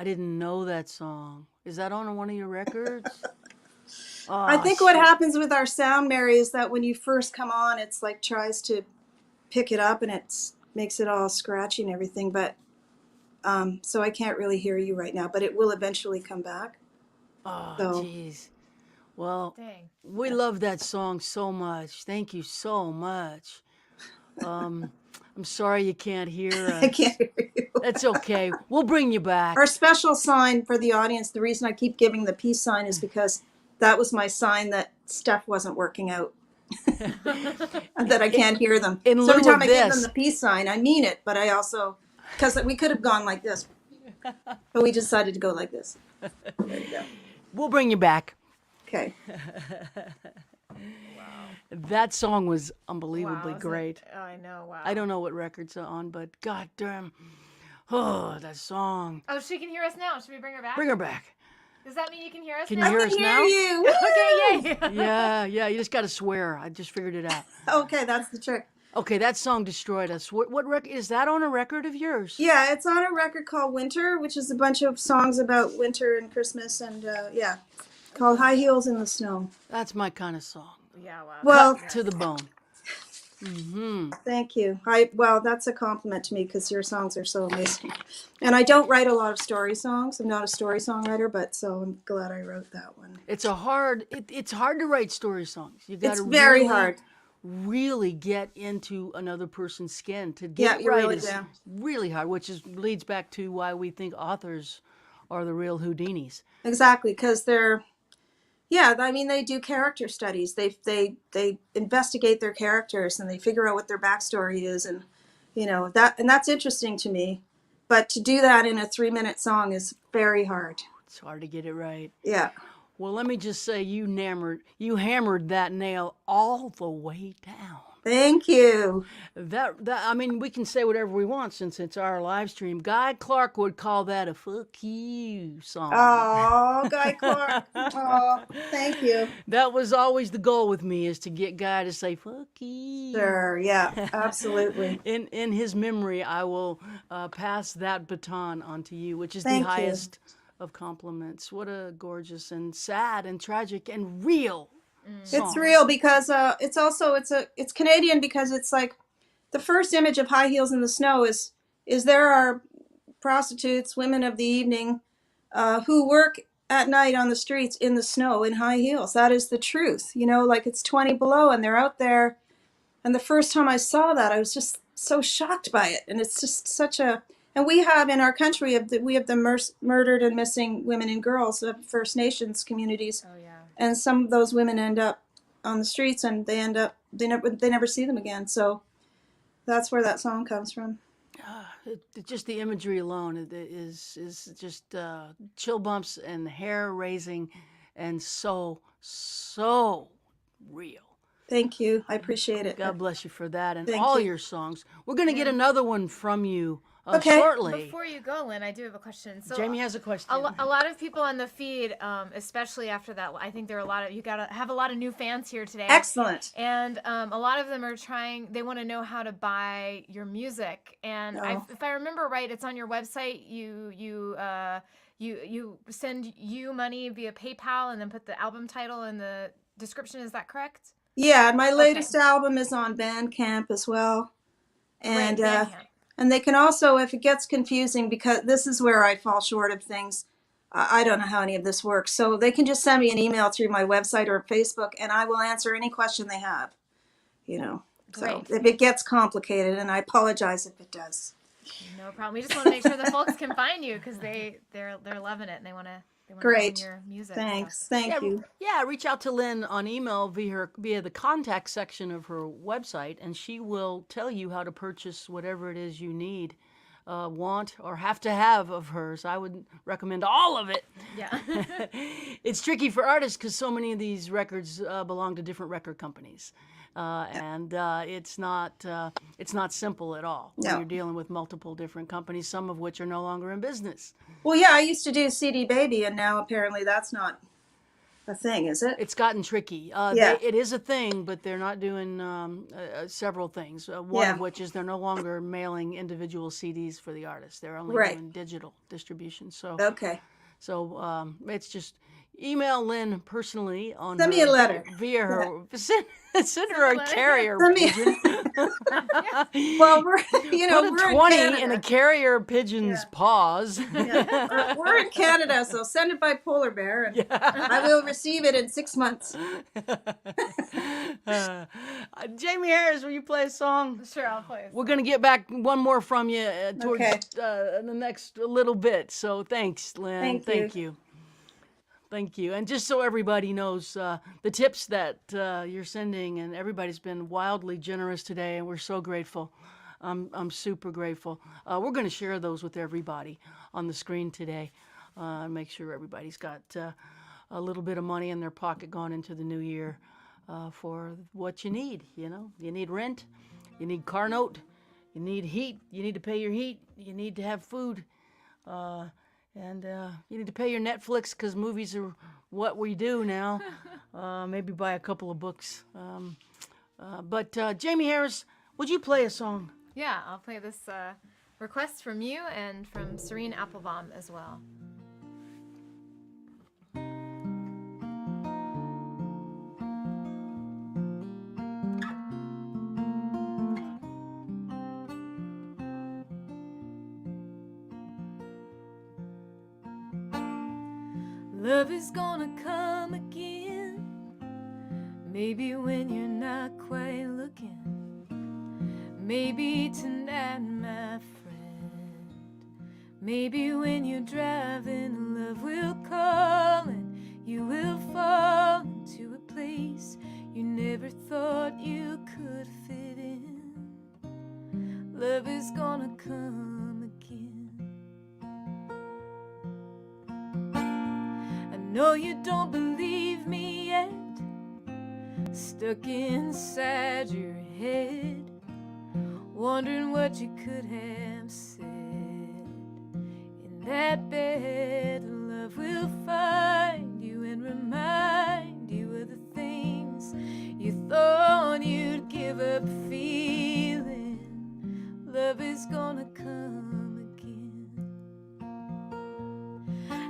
didn't know that song. Is that on one of your records? I Oh, think what happens with our sound, Mary, is that when you first come on, it's like tries to pick it up and it makes it all scratchy and everything. But so I can't really hear you right now, but it will eventually come back. oh, So jeez. Well, Dang. we love that song so much. Thank you so much. I'm sorry you can't hear I can't us. hear you. That's okay. We'll bring you back. Our special sign for the audience, the reason I keep giving the peace sign is because that was my sign that stuff wasn't working out and that I can't hear them. In So every lieu time of I give them this, the peace sign, I mean it, but I also, because we could have gone like this, but we decided to go like this. There you go. we'll bring you back. Okay. That song was Wow. unbelievably isn't it- great. Oh, I know. Wow. I don't know what record's on, but god damn. Oh, that song. Oh, she can hear us now. Should we bring her back? Bring her back. Does that mean you can hear us Can now? you hear I us can hear now? you. Okay, yay. Yeah, you just got to swear. I just figured it out. Okay, that's the trick. Okay, that song destroyed us. What record is that on a record of yours? Yeah, it's on a record called Winter, which is a bunch of songs about winter and Christmas, and yeah, called High Heels in the Snow. That's my kind of song. Yeah, wow. Well, Cut to the bone. Mm-hmm. thank you. Well, that's a compliment to me because your songs are so amazing. And I don't write a lot of story songs. I'm not a story songwriter, but so I'm glad I wrote that one. It's it's hard to write story songs. You got It's to very really, hard. really get into another person's skin to Yeah, get it you right really is do. really hard, which leads back to why we think authors are the real Houdinis. Exactly, because I mean, they do character studies. They investigate their characters and they figure out what their backstory is, and that's interesting to me. But to do that in a 3-minute song is very hard. It's hard to get it right. Yeah. Well, let me just say you hammered that nail all the way down. Thank you. That I mean, we can say whatever we want since it's our live stream. Guy Clark would call that a "fuck you" song. Oh, Guy Clark. Oh, thank you. That was always the goal with me, is to get Guy to say "fuck you." Sure. Yeah. Absolutely. In his memory, I will pass that baton on to you, which is Thank the you. highest of compliments. What a gorgeous and sad and tragic and real song. It's real because it's Canadian because it's like the first image of High Heels in the Snow is there are prostitutes, women of the evening, who work at night on the streets in the snow in high heels. That is the truth. Like it's 20 below and they're out there. And the first time I saw that, I was just so shocked by it. And it's just and we have in our country, we have the murdered and missing women and girls of First Nations communities. Oh, yeah. And some of those women end up on the streets and they never see them again. So that's where that song comes from. Just the imagery alone is just chill bumps and hair raising and so real. Thank you. I appreciate it. God bless you for that and Thank all you. your songs. We're going to get another one from you Okay. shortly. Before you go, Lynn, I do have a question. So Jamie has a question. a lot of people on the feed, especially after that, I think there are you gotta have a lot of new fans here today. Excellent. And a lot of them are they want to know how to buy your music. And if I remember right, it's on your website. You send you money via PayPal and then put the album title in the description. Is that correct? Yeah, and my latest album is on Bandcamp as well. And Great, Bandcamp. and they can also, if it gets confusing, because this is where I fall short of things, I don't know how any of this works. So they can just send me an email through my website or Facebook, and I will answer any question they have. So Great. if it gets complicated, and I apologize if it does. No problem. We just want to make sure the folks can find you because they're loving it and they want to. Great. Your music. Thanks. Thank you. Yeah, reach out to Lynn on email via the contact section of her website, and she will tell you how to purchase whatever it is you need, want, or have to have of hers. I would recommend all of it. Yeah. It's tricky for artists because so many of these records belong to different record companies. And it's not simple at all when No. you're dealing with multiple different companies, some of which are no longer in business. Well, yeah, I used to do CD Baby, and now apparently that's not a thing, is it? It's gotten tricky. Yeah. It is a thing, but they're not doing several things. One Yeah. of which is they're no longer mailing individual CDs for the artists. They're only Right. doing digital distribution. Okay. So it's just email Lynn personally on Send me a letter. via her. Yeah. Send her a letter. carrier Send me- pigeon. Well, we're Put a we're 20 in in a Canada. carrier pigeon's Yeah. paws. Yeah. We're in Canada, so send it by polar bear, and I will receive it in 6 months. Jamie Harris, will you play a song? Sure, I'll play. We're going to get back one more from you towards Okay. the next little bit. So thanks, Lynn. Thank you. Thank you. And just so everybody knows, the tips that you're sending, and everybody's been wildly generous today, and we're so grateful. I'm super grateful. We're going to share those with everybody on the screen today. Make sure everybody's got a little bit of money in their pocket going into the new year for what you need. You know, you need rent, you need car note, you need heat, you need to pay your heat, you need to have food. And you need to pay your Netflix because movies are what we do now. Maybe buy a couple of books. But Jamie Harris, would you play a song? Yeah, I'll play this request from you and from Serene Applebaum as well. Love is gonna come again, maybe when you're not quite looking, maybe tonight, my friend, maybe when you're driving, love will call and you will fall into a place you never thought you could fit in. Love is gonna come again. No, you don't believe me yet, stuck inside your head, wondering what you could have said. In that bed, love will find you and remind you of the things you thought you'd give up feeling. Love is gonna come again.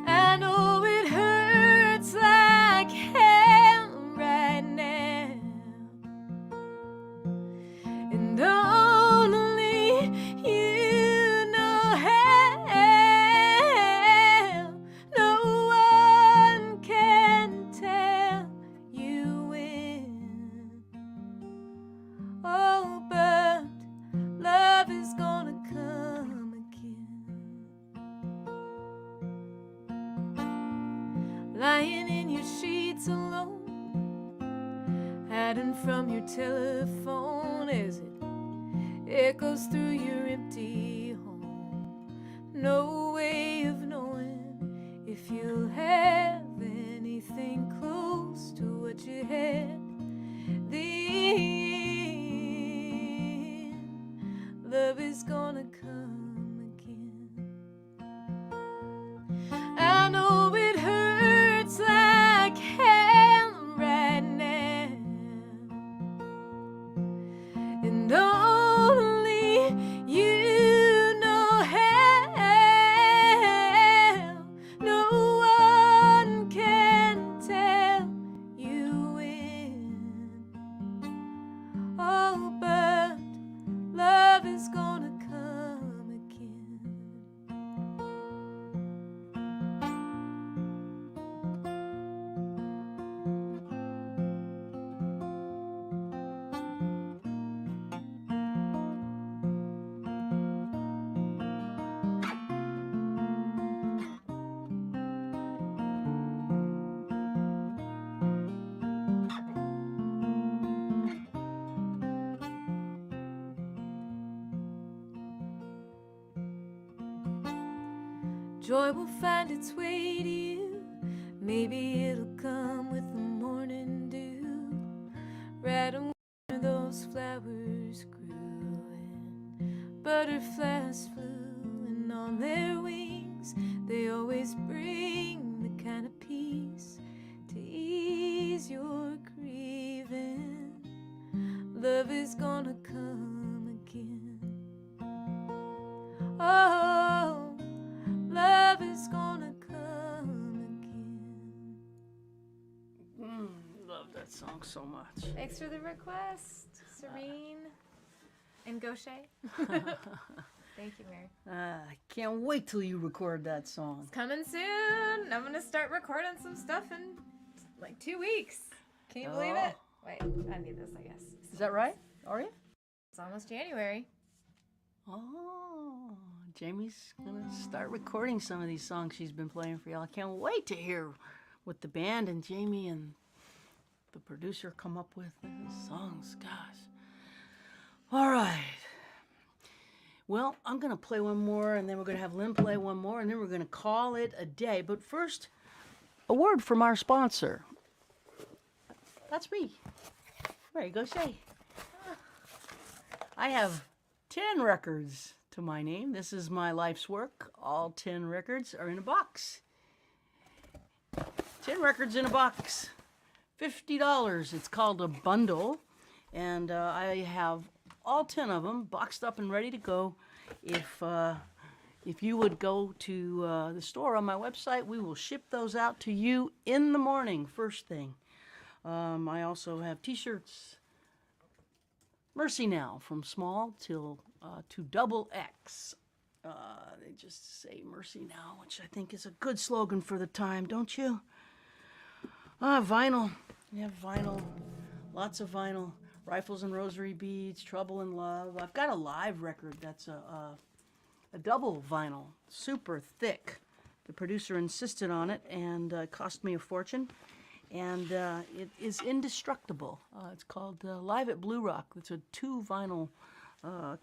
I know it hurts like hell right now, and only you know how. No one can tell you when. Oh, but love is gonna come again. Lying in your sheets alone, hiding from your telephone as it echoes through your empty home. No way of knowing if you'll have anything close to what you had then. Love is gonna come again. I know it hurts like hell right now, and only you know how. No one can tell you when. Oh, but love is gonna come again. Joy will find its way to you. Maybe it'll come with the morning dew, right on where those flowers grew, and butterflies flew, and on their wings they always bring the kind of peace to ease love is gonna come again. Oh, love is gonna come again. Love that song so much. Thanks for the request, Serene and Gauthier. Thank you, Mary. I can't wait till you record that song. It's coming soon. I'm gonna start recording some stuff in like 2 weeks. Can you believe it? Wait, I need this, I guess. Is that right? Are you? It's almost January. Oh, Jamie's gonna start recording some of these songs she's been playing for y'all. I can't wait to hear what the band and Jamie and the producer come up with these songs. Gosh. All right. Well, I'm gonna play one more, and then we're gonna have Lynn play one more, and then we're gonna call it a day. But first, a word from our sponsor. That's me. There you go, say. I have 10 records to my name. This is my life's work. All 10 records are in a box. 10 records in a box. $50. It's called a bundle. And I have all 10 of them boxed up and ready to go. If you would go to the store on my website, we will ship those out to you in the morning, first thing. I also have t-shirts. Mercy Now, from small till to double X. They just say Mercy Now, which I think is a good slogan for the time, don't you? Vinyl. We have vinyl. Lots of vinyl. Rifles and Rosary Beads, Trouble in Love. I've got a live record that's a double vinyl, super thick. The producer insisted on it, and it cost me a fortune. And it is indestructible. It's called Live at Blue Rock. It's a 2 vinyl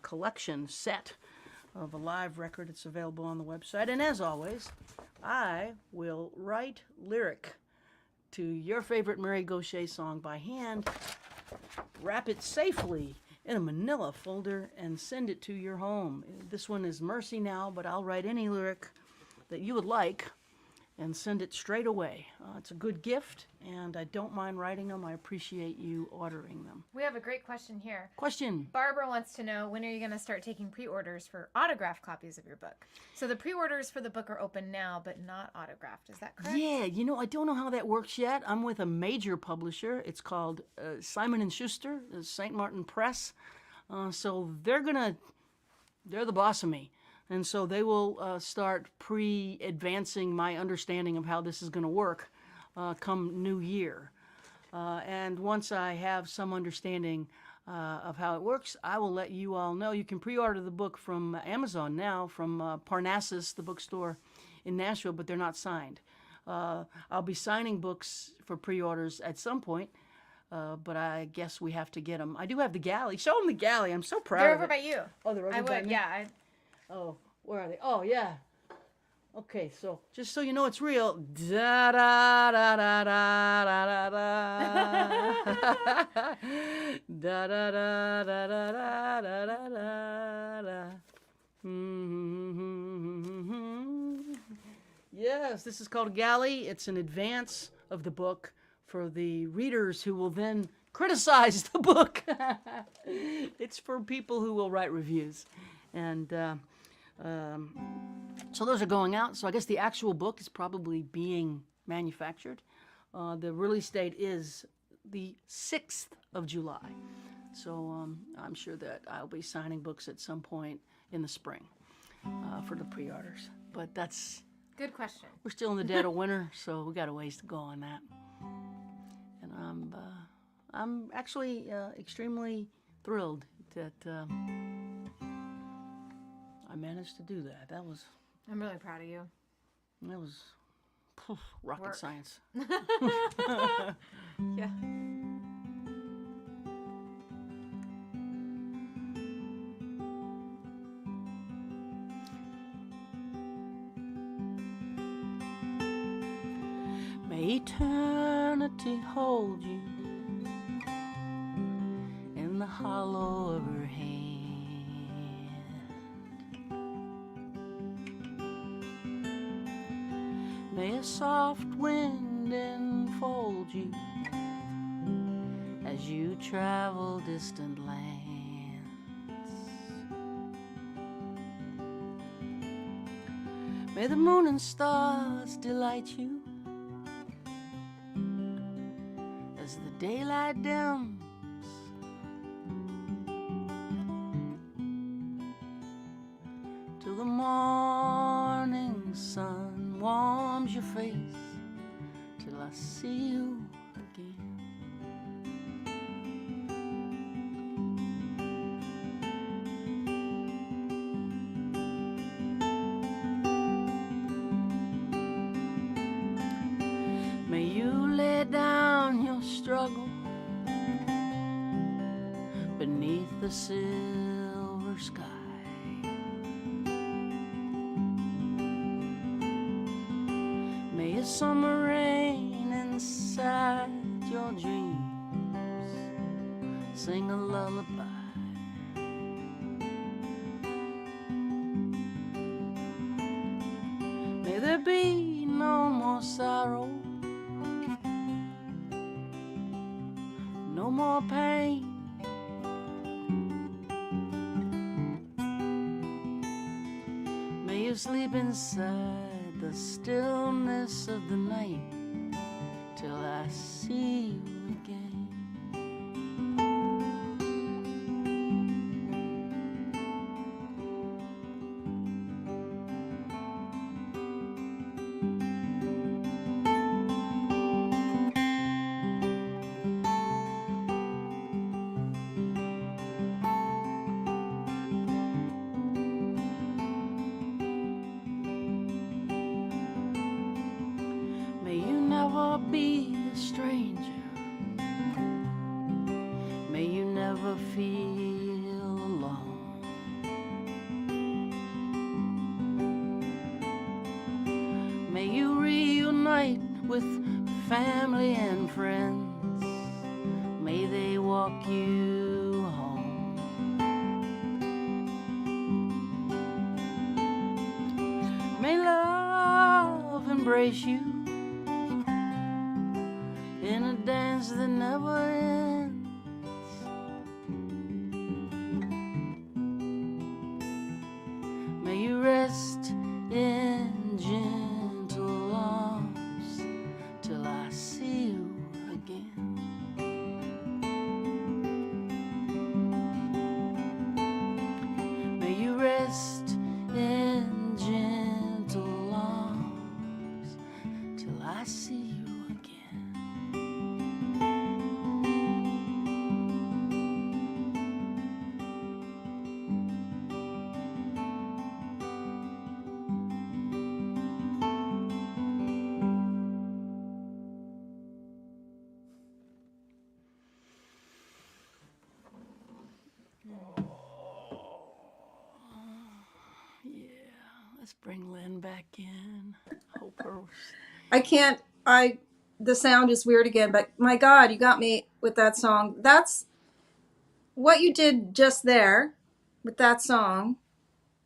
collection set of a live record. It's available on the website. And as always, I will write lyric to your favorite Mary Gauthier song by hand, wrap it safely in a manila folder, and send it to your home. This one is Mercy Now, but I'll write any lyric that you would like and send it straight away. It's a good gift, and I don't mind writing them. I appreciate you ordering them. We have a great question here. Question. Barbara wants to know, when are you going to start taking pre-orders for autographed copies of your book? So the pre-orders for the book are open now, but not autographed. Is that correct? Yeah, I don't know how that works yet. I'm with a major publisher. It's called Simon & Schuster, St. Martin Press. So they're the boss of me. And so they will start advancing my understanding of how this is going to work come New Year. And once I have some understanding of how it works, I will let you all know. You can pre-order the book from Amazon now, from Parnassus, the bookstore in Nashville, but they're not signed. I'll be signing books for pre-orders at some point, but I guess we have to get them. I do have the galley. Show them the galley. I'm so proud They're of over it. by you. Oh, they're over I by would, me? yeah. Oh, where are they? Oh, yeah. Okay, so just so you know it's real. Da da da da da da da da. Da da da da da da da da da. Yes, this is called a galley. It's an advance of the book for the readers who will then criticize the book. It's for people who will write reviews. And so those are going out. So I guess the actual book is probably being manufactured. The release date is the 6th of July. So I'm sure that I'll be signing books at some point in the spring for the pre-orders. But Good question. we're still in the dead of winter, so we got a ways to go on that. And I'm actually extremely thrilled that I managed to do that. I'm really proud of you. That was rocket Work. science. Yeah. May eternity hold you in the hollow of her hand. May a soft wind enfold you as as you travel distant lands. May the moon and stars delight you as the daylight dims. Till the morning sun warms your face, till I see you again. May you lay down your struggle beneath the silver sky. May a summer rain inside your dreams sing a lullaby. May there be no more sorrow, no more pain. May you sleep inside the stillness of the night till I see you again. May you never be a stranger. May you never feel alone. May you reunite with family and friends. May they walk you home. May love embrace you in a dance that never ends. May you rest in gentle arms till I see you again. May you rest in gentle arms till I see you again. Yeah, let's bring Lynn back in. Hope her. I can't. The sound is weird again, but my God, you got me with that song. That's what you did just there with that song.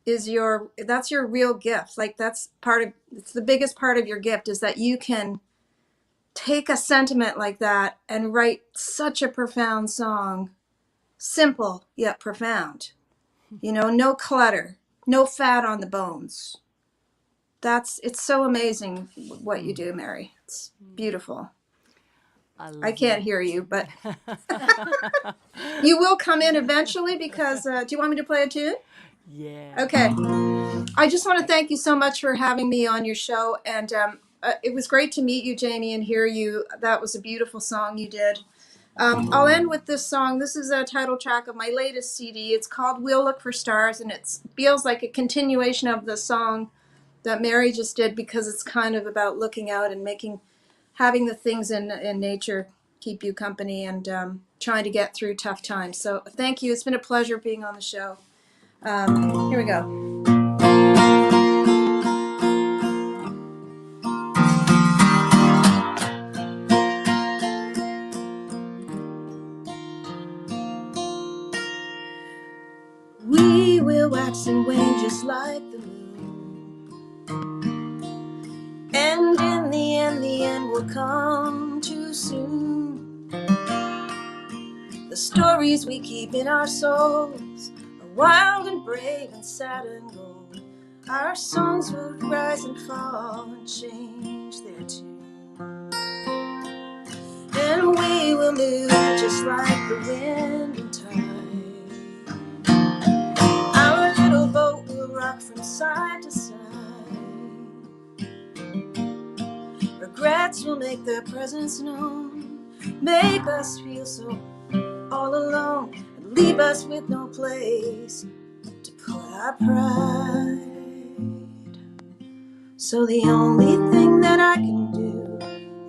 That's your real gift. Like it's the biggest part of your gift is that you can take a sentiment like that and write such a profound song, simple yet profound. No clutter, no fat on the bones. It's so amazing what you do, Mary. It's beautiful. I can't hear you, but you will come in eventually because, do you want me to play a tune? Yeah. Okay. I just want to thank you so much for having me on your show. And it was great to meet you, Jamie, and hear you. That was a beautiful song you did. I'll end with this song. This is a title track of my latest CD. It's called We'll Look for Stars, and it feels like a continuation of the song that Mary just did because it's kind of about looking out and having the things in nature keep you company and trying to get through tough times. So thank you. It's been a pleasure being on the show. Here we go. We will wax and wane just like the moon, and in the end will come too soon. The stories we keep in our souls are wild and brave and sad and gold. Our songs will rise and fall and change their tune. And we will move just like the wind and tide. Our little boat will rock from side to side. Regrets will make their presence known, make us feel so all alone, and leave us with no place to put our pride. So the only thing that I can do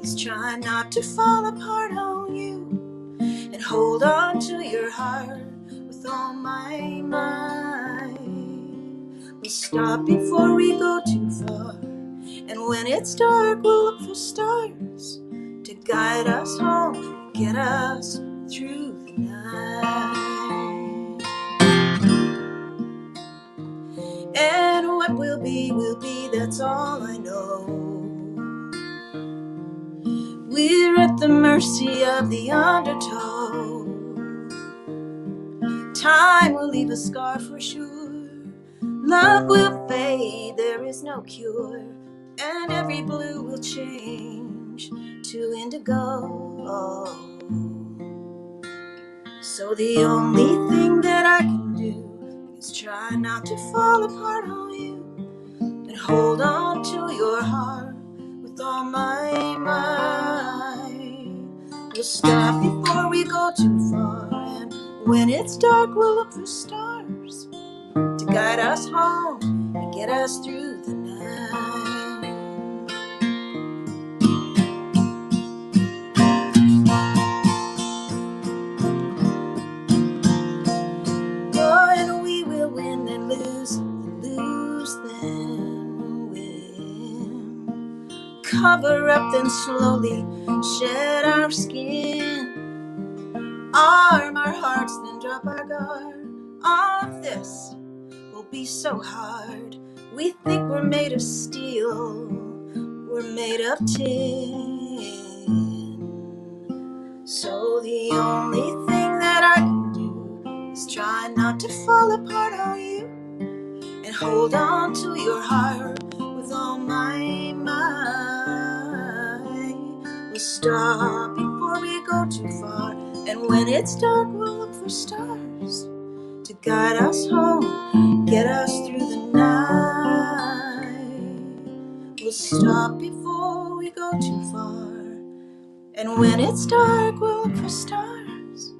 is try not to fall apart on you, and hold on to your heart with all my might. We'll stop before we go too far, and when it's dark we'll look for stars to guide us home, get us through the night. And what will be, that's all I know. We're at the mercy of the undertow. Time will leave a scar for sure. Love will fade, there is no cure. And every blue will change to indigo. So the only thing that I can do is try not to fall apart on you, and hold on to your heart with all my might. We'll stop before we go too far, and when it's dark we'll look for stars to guide us home and get us through the night. Oh, and we will win and lose then win. Cover up then slowly shed our skin. Arm our hearts then drop our guard. All of this will be so hard. We think we're made of steel, we're made of tin. So the only thing that I can do is try not to fall apart on you, and hold on to your heart with all my might. We'll stop before we go too far, and when it's dark we'll look for stars to guide us home, get us through the night. We'll stop before we go too far, and when it's dark we'll look for stars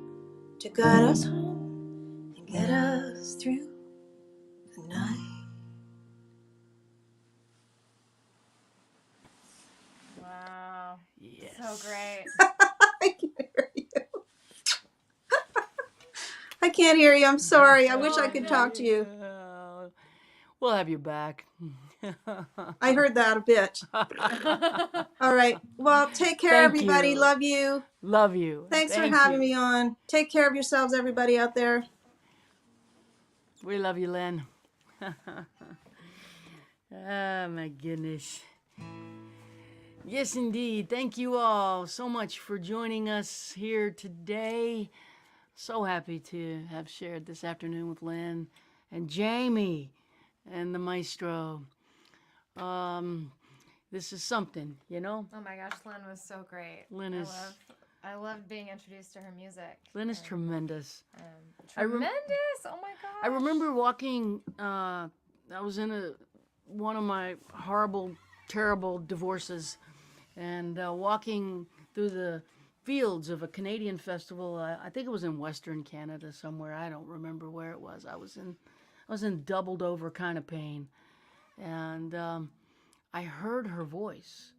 to guide us home and get us through the night. Wow. Yes. So great. I can't hear you. I can't hear you. I'm sorry. I wish I could talk to you. We'll have you back. I heard that a bit. All right. Well, take care, Thank everybody. you. Love you. Love you. Thanks Thank for having you. me on. Take care of yourselves, everybody out there. We love you, Lynn. Oh, my goodness. Yes, indeed. Thank you all so much for joining us here today. So happy to have shared this afternoon with Lynn and Jamie and the maestro. This is something, you know? Oh my gosh, Lynn was so great. Lynn is... I loved being introduced to her music. Lynn is tremendous. Tremendous! Oh my gosh. I remember walking, I was in one of my horrible, terrible divorces, and walking through the fields of a Canadian festival. I think it was in Western Canada somewhere. I don't remember where it was. I was in doubled over kind of pain, and I heard her voice,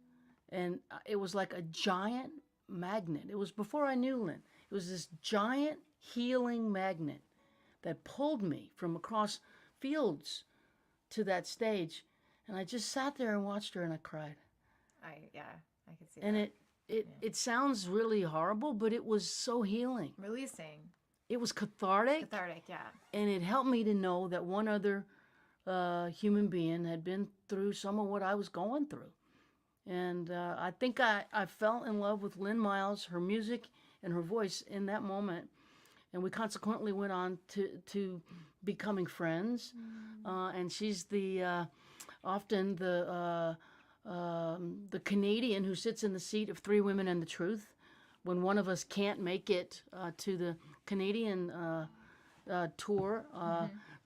and it was like a giant magnet. It was before I knew Lynn. It was this giant healing magnet that pulled me from across fields to that stage, and I just sat there and watched her, and I cried. I could see And that. it sounds really horrible, but it was so healing. Releasing. It was cathartic, Yeah. and it helped me to know that one other human being had been through some of what I was going through. And I think I fell in love with Lynn Miles, her music and her voice in that moment. and we consequently went on to becoming friends. And she's often the Canadian who sits in the seat of Three Women and the Truth. When one of us can't make it to the Canadian tour,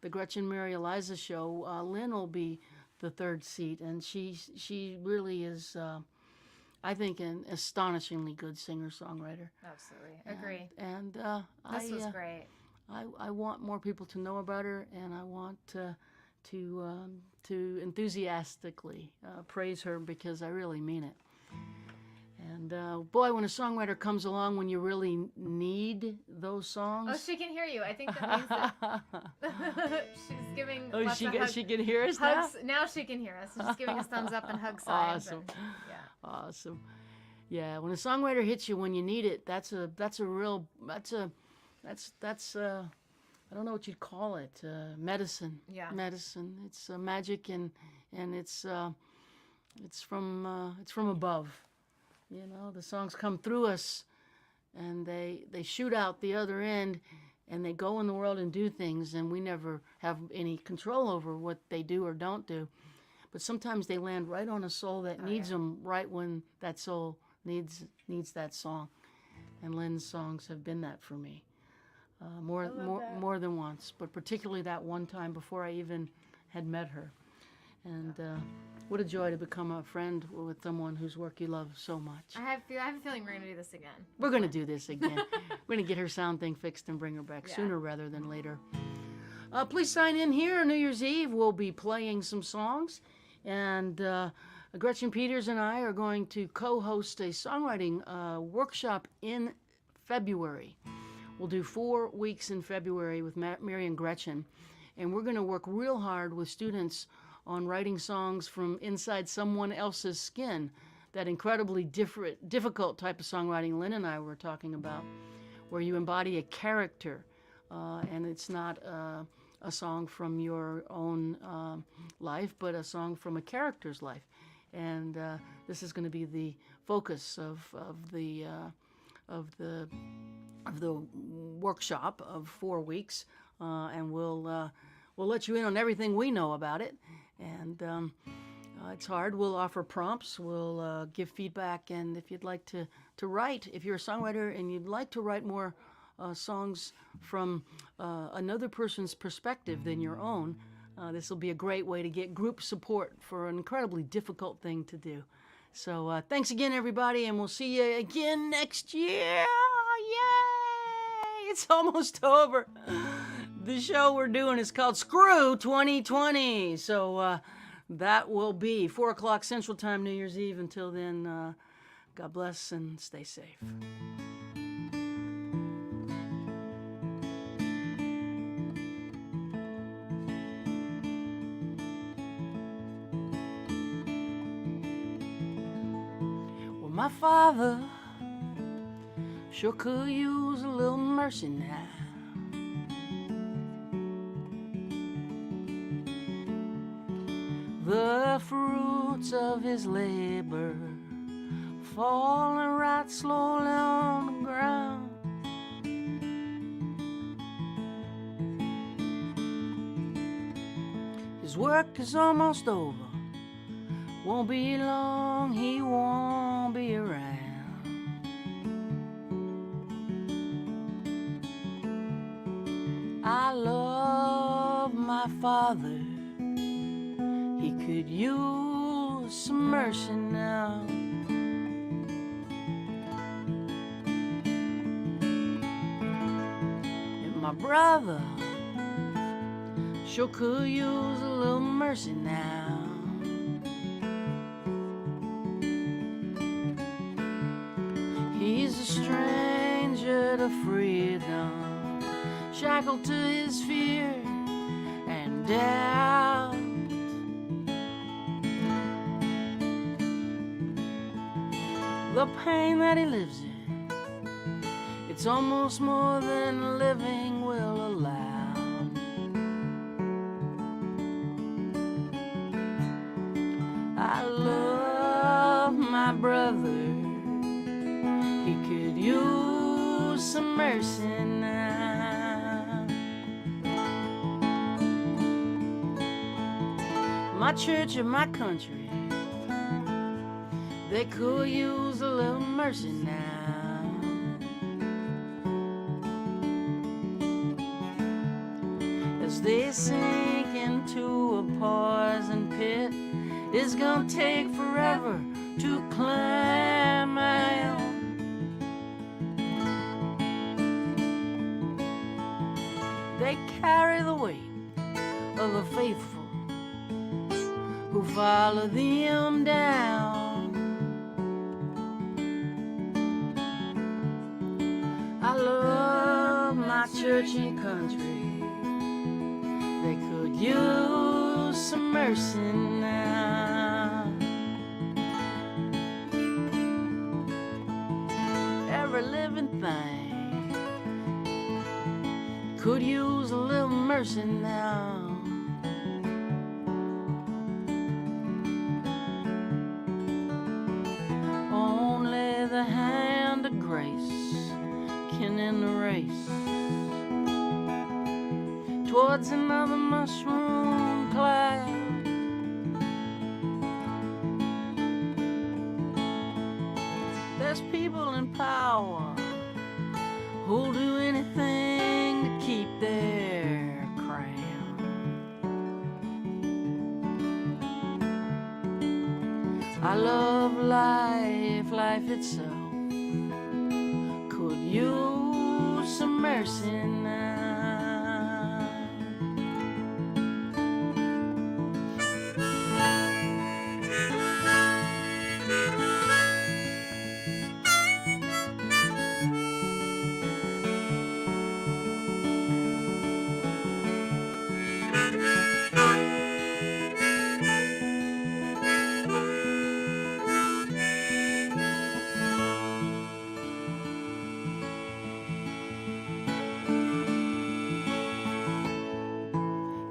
the Gretchen Mary Eliza show, Lynn will be the third seat, and she really is, I think, an astonishingly good singer-songwriter. Absolutely. Agree. And This was great. I want more people to know about her, and I want to enthusiastically praise her, because I really mean it. And boy, when a songwriter comes along when you really need those songs. Oh, she can hear you. I think that means that she's giving. Oh, lots of hugs. she can hear us Hugs. Now she can hear us. She's giving us thumbs up and hug signs. Awesome. Yeah. Awesome. Yeah, when a songwriter hits you when you need it, that's a real I don't know what you'd call it. Medicine. Yeah. Medicine. It's magic, and it's from above. You know, the songs come through us, and they shoot out the other end, and they go in the world and do things, and we never have any control over what they do or don't do. But sometimes they land right on a soul that needs them right when that soul needs that song. And Lynn's songs have been that for me, more than once, but particularly that one time before I even had met her. And what a joy to become a friend with someone whose work you love so much. I have a feeling we're going to do this again. We're going to do this again. We're going to get her sound thing fixed and bring her back sooner rather than later. Please sign in here on New Year's Eve. We'll be playing some songs. And Gretchen Peters and I are going to co-host a songwriting workshop in February. We'll do 4 weeks in February with Mary and Gretchen. And we're going to work real hard with students on writing songs from inside someone else's skin. That incredibly difficult type of songwriting Lynn and I were talking about, where you embody a character, and it's not a song from your own life, but a song from a character's life. And this is going to be the focus of the workshop of 4 weeks, and we'll let you in on everything we know about it. And it's hard. We'll offer prompts. We'll give feedback. And if you'd like to write, if you're a songwriter and you'd like to write more songs from another person's perspective than your own, this will be a great way to get group support for an incredibly difficult thing to do. So thanks again, everybody, and we'll see you again next year. Yay! It's almost over. The show we're doing is called Screw 2020. So that will be 4 o'clock Central Time, New Year's Eve. Until then, God bless and stay safe. Well, my father sure could use a little mercy now. The fruits of his labor falling right slowly on the ground. His work is almost over. Won't be long, he won't be around. I love my father. He could use some mercy now. And my brother sure could use a little mercy now. He's a stranger to freedom, shackled to his fear and doubt. The pain that he lives in, it's almost more than living will allow. I love my brother. He could use some mercy now. my church and my country, they could use a little mercy now. As they sink into a poison pit, it's gonna take forever to climb out. They carry the weight of the faithful who follow them down. I love my church and country, they could use some mercy now. Every living thing could use a little mercy now. Only the hand of grace can end the race towards another mushroom cloud. There's people in power who'll do anything to keep their crown. I love life, life itself could use some mercy now.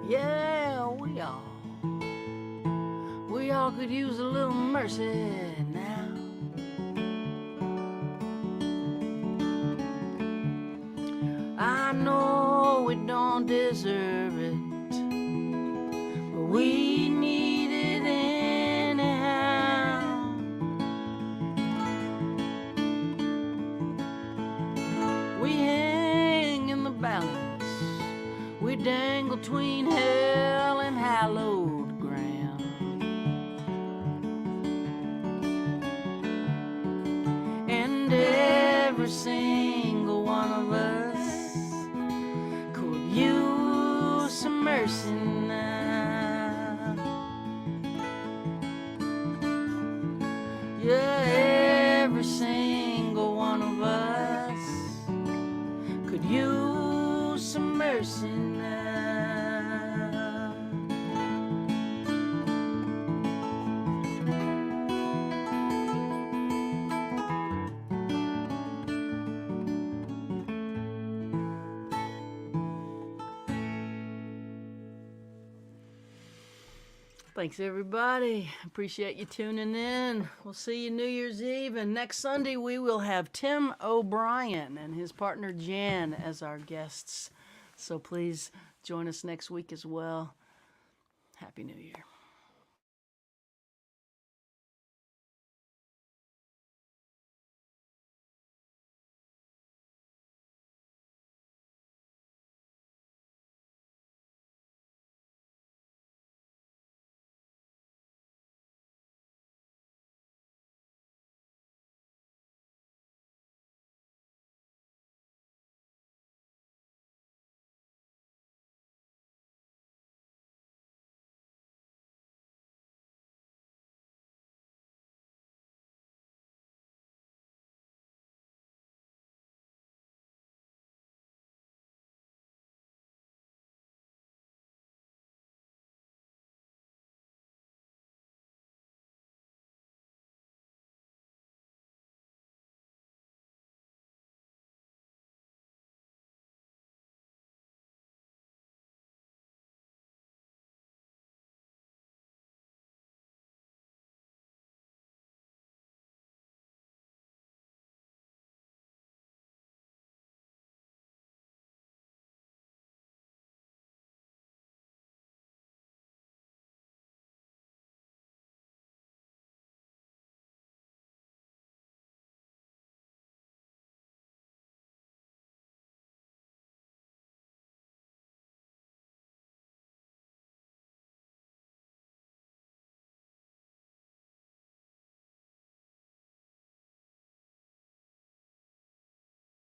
Yeah, we all could use a little mercy now. I know we don't deserve it, but we need it anyhow. We hang in the balance, we dangle between hell and hallowed ground. And every single one of us could use some mercy now. Yeah, every single one of us could use some mercy now. Thanks, everybody. Appreciate you tuning in. We'll see you New Year's Eve. And next Sunday, we will have Tim O'Brien and his partner Jan as our guests. So please join us next week as well. Happy New Year.